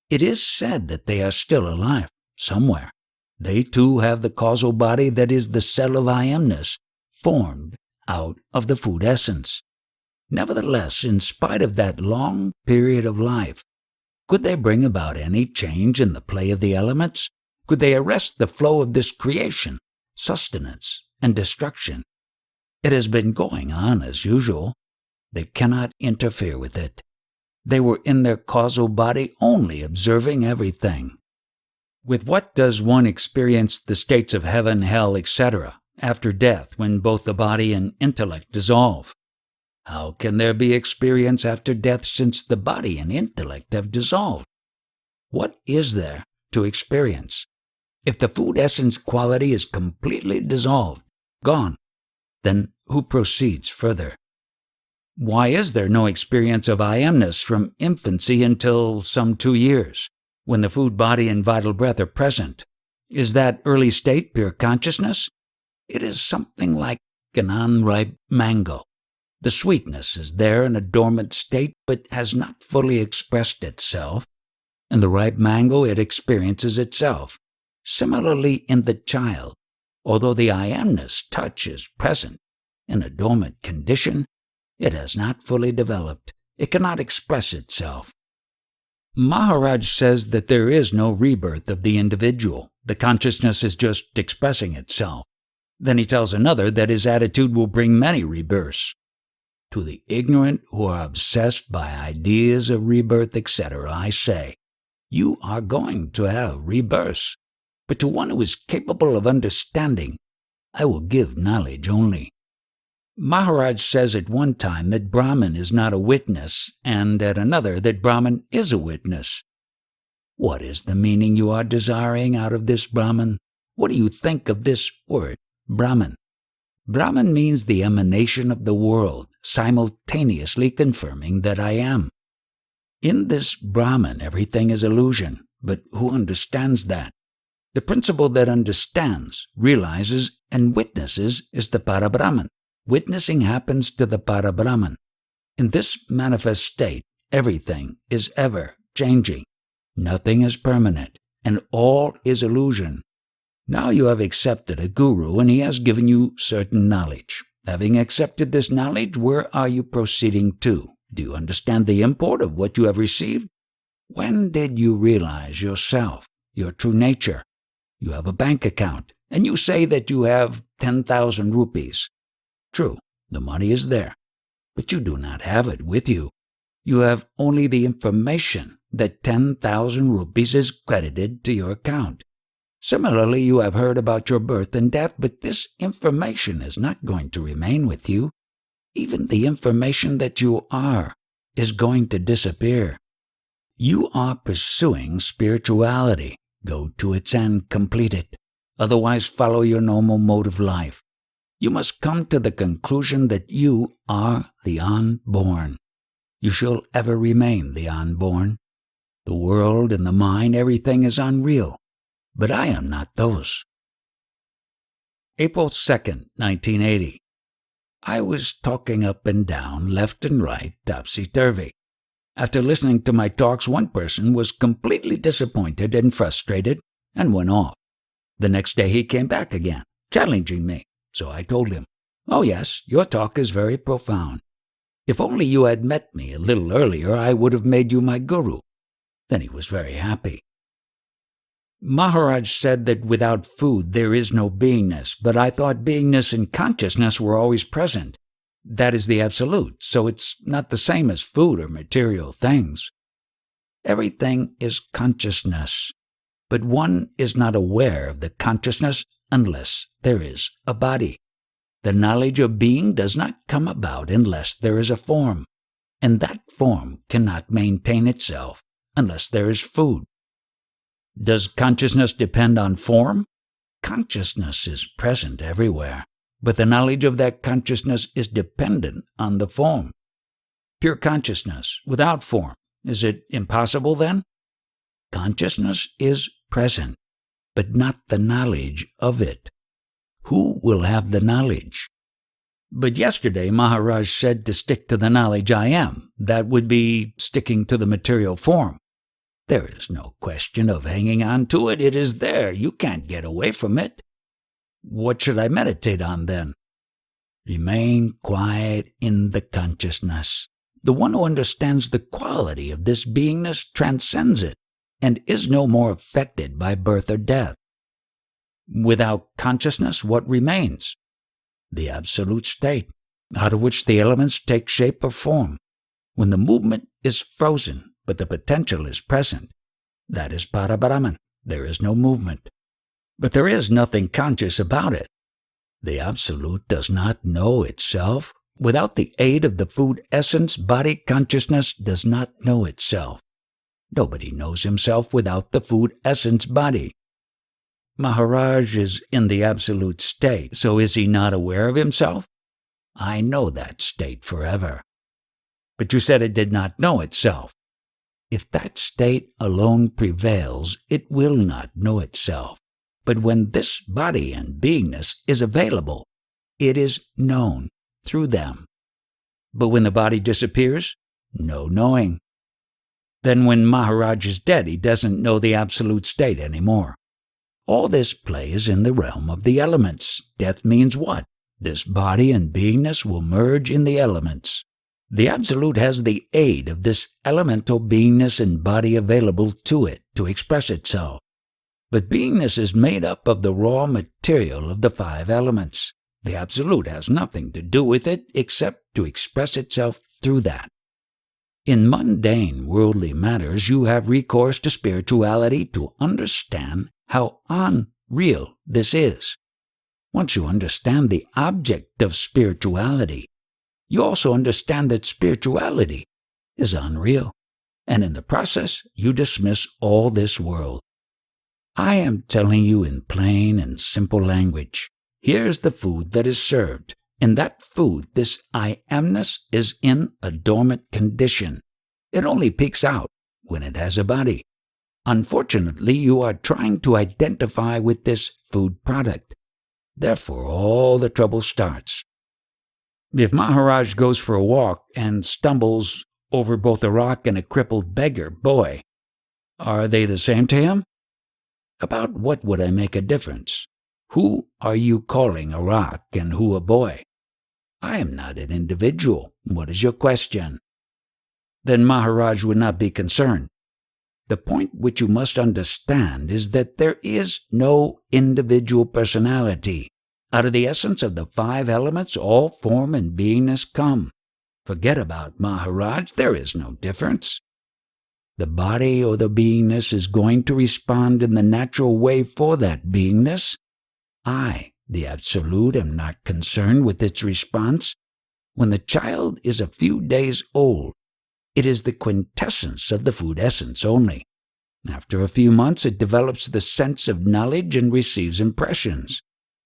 [SPEAKER 1] It is said that they are still alive somewhere. They too have the causal body that is the cell of I amness, formed out of the food essence. Nevertheless, in spite of that long period of life, could they bring about any change in the play of the elements? Could they arrest the flow of this creation, sustenance, and destruction? It has been going on as usual. They cannot interfere with it. They were in their causal body only observing everything. With what does one experience the states of heaven, hell, etc., after death when both the body and intellect dissolve? How can there be experience after death since the body and intellect have dissolved? What is there to experience? If the food essence quality is completely dissolved, gone, then who proceeds further? Why is there no experience of I amness from infancy until some 2 years, when the food body and vital breath are present? Is that early state pure consciousness? It is something like an unripe mango. The sweetness is there in a dormant state, but has not fully expressed itself. In the ripe mango, it experiences itself. Similarly, in the child, although the I amness touch is present in a dormant condition, it has not fully developed. It cannot express itself. Maharaj says that there is no rebirth of the individual. The consciousness is just expressing itself. Then he tells another that his attitude will bring many rebirths. To the ignorant who are obsessed by ideas of rebirth, etc., I say, you are going to have rebirths. But to one who is capable of understanding, I will give knowledge only. Maharaj says at one time that Brahman is not a witness, and at another that Brahman is a witness. What is the meaning you are desiring out of this Brahman? What do you think of this word, Brahman? Brahman means the emanation of the world, simultaneously confirming that I am. In this Brahman, everything is illusion. but who understands that? The principle that understands, realizes, and witnesses is the Parabrahman. Witnessing happens to the Parabrahman. In this manifest state, everything is ever changing. Nothing is permanent, and all is illusion. Now you have accepted a guru, and he has given you certain knowledge. Having accepted this knowledge, where are you proceeding to? Do you understand the import of what you have received? When did you realize yourself, your true nature? You have a bank account, and you say that you have 10,000 rupees. True, the money is there, but you do not have it with you. You have only the information that 10,000 rupees is credited to your account. Similarly, you have heard about your birth and death, but this information is not going to remain with you. Even the information that you are is going to disappear. You are pursuing spirituality. Go to its end, complete it. Otherwise, follow your normal mode of life. You must come to the conclusion that you are the unborn. You shall ever remain the unborn. The world and the mind, everything is unreal. But I am not those. April 2nd, 1980. I was talking up and down, left and right, topsy-turvy. After listening to my talks, one person was completely disappointed and frustrated and went off. The next day he came back again, challenging me. So I told him, "Oh yes, your talk is very profound. If only you had met me a little earlier, I would have made you my guru." Then he was very happy. Maharaj said that without food there is no beingness, but I thought beingness and consciousness were always present. That is the absolute, so it's not the same as food or material things. Everything is consciousness, but one is not aware of the consciousness unless there is a body. The knowledge of being does not come about unless there is a form, and that form cannot maintain itself unless there is food. Does consciousness depend on form? Consciousness is present everywhere, but the knowledge of that consciousness is dependent on the form. Pure consciousness without form, is it impossible then? Consciousness is present, but not the knowledge of it. Who will have the knowledge? But yesterday Maharaj said to stick to the knowledge I am. That would be sticking to the material form. There is no question of hanging on to it. It is there. You can't get away from it. What should I meditate on then? Remain quiet in the consciousness. The one who understands the quality of this beingness transcends it and is no more affected by birth or death. Without consciousness, what remains? The absolute state, out of which the elements take shape or form. When the movement is frozen, but the potential is present, that is Parabrahman. There is no movement. But there is nothing conscious about it. The Absolute does not know itself. Without the aid of the food essence, body consciousness does not know itself. Nobody knows himself without the food essence body. Maharaj is in the absolute state, so is he not aware of himself? I know that state forever. But you said it did not know itself. If that state alone prevails, it will not know itself. But when this body and beingness is available, it is known through them. But when the body disappears, no knowing. Then when Maharaj is dead, he doesn't know the absolute state anymore. All this play is in the realm of the elements. Death means what? This body and beingness will merge in the elements. The Absolute has the aid of this elemental beingness and body available to it to express itself. But beingness is made up of the raw material of the 5 elements. The Absolute has nothing to do with it except to express itself through that. In mundane worldly matters, you have recourse to spirituality to understand how unreal this is. Once you understand the object of spirituality, you also understand that spirituality is unreal, and in the process you dismiss all this world. I am telling you in plain and simple language. Here's the food that is served. In that food, this I amness is in a dormant condition. It only peeks out when it has a body. Unfortunately, you are trying to identify with this food product. Therefore, all the trouble starts. If Maharaj goes for a walk and stumbles over both a rock and a crippled beggar boy, are they the same to him? About what would I make a difference? Who are you calling a rock and who a boy? I am not an individual. What is your question? Then Maharaj would not be concerned. The point which you must understand is that there is no individual personality. Out of the essence of the 5 elements, all form and beingness come. Forget about Maharaj, there is no difference. The body or the beingness is going to respond in the natural way for that beingness. I, the Absolute, am not concerned with its response. When the child is a few days old, it is the quintessence of the food essence only. After a few months, it develops the sense of knowledge and receives impressions.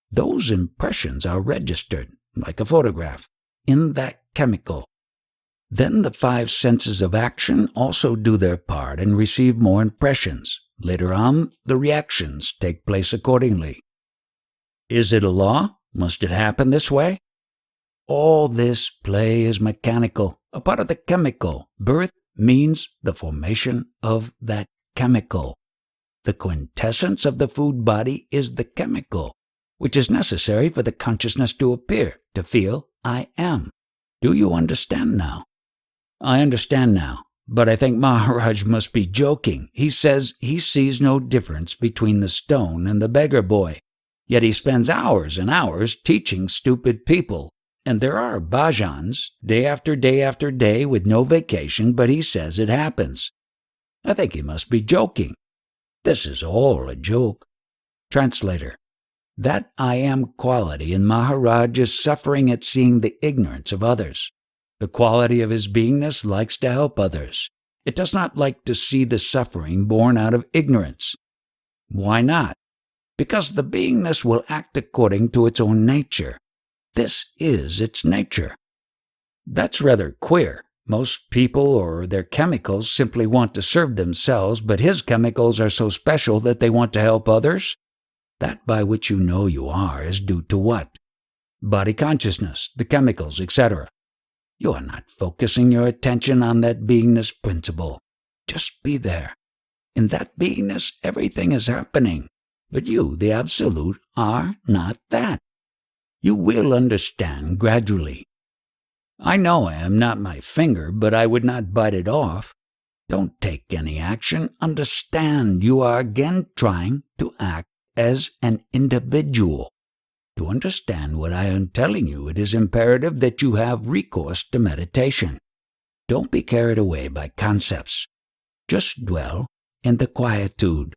[SPEAKER 1] Those impressions are registered, like a photograph, in that chemical. Then the 5 senses of action also do their part and receive more impressions. Later on, the reactions take place accordingly. Is it a law? Must it happen this way? All this play is mechanical, a part of the chemical. Birth means the formation of that chemical. The quintessence of the food body is the chemical, which is necessary for the consciousness to appear, to feel, I am. Do you understand now? I understand now, but I think Maharaj must be joking. He says he sees no difference between the stone and the beggar boy, yet he spends hours and hours teaching stupid people. And there are bhajans, day after day after day, with no vacation, but he says it happens. I think he must be joking. This is all a joke. Translator. That I am quality in Maharaj is suffering at seeing the ignorance of others. The quality of his beingness likes to help others. It does not like to see the suffering born out of ignorance. Why not? Because the beingness will act according to its own nature. This is its nature. That's rather queer. Most people or their chemicals simply want to serve themselves, but his chemicals are so special that they want to help others? That by which you know you are is due to what? Body consciousness, the chemicals, etc. You are not focusing your attention on that beingness principle. Just be there. In that beingness, everything is happening. But you, the Absolute, are not that. You will understand gradually. I know I am not my finger, but I would not bite it off. Don't take any action. Understand you are again trying to act as an individual. To understand what I am telling you, it is imperative that you have recourse to meditation. Don't be carried away by concepts. Just dwell in the quietude.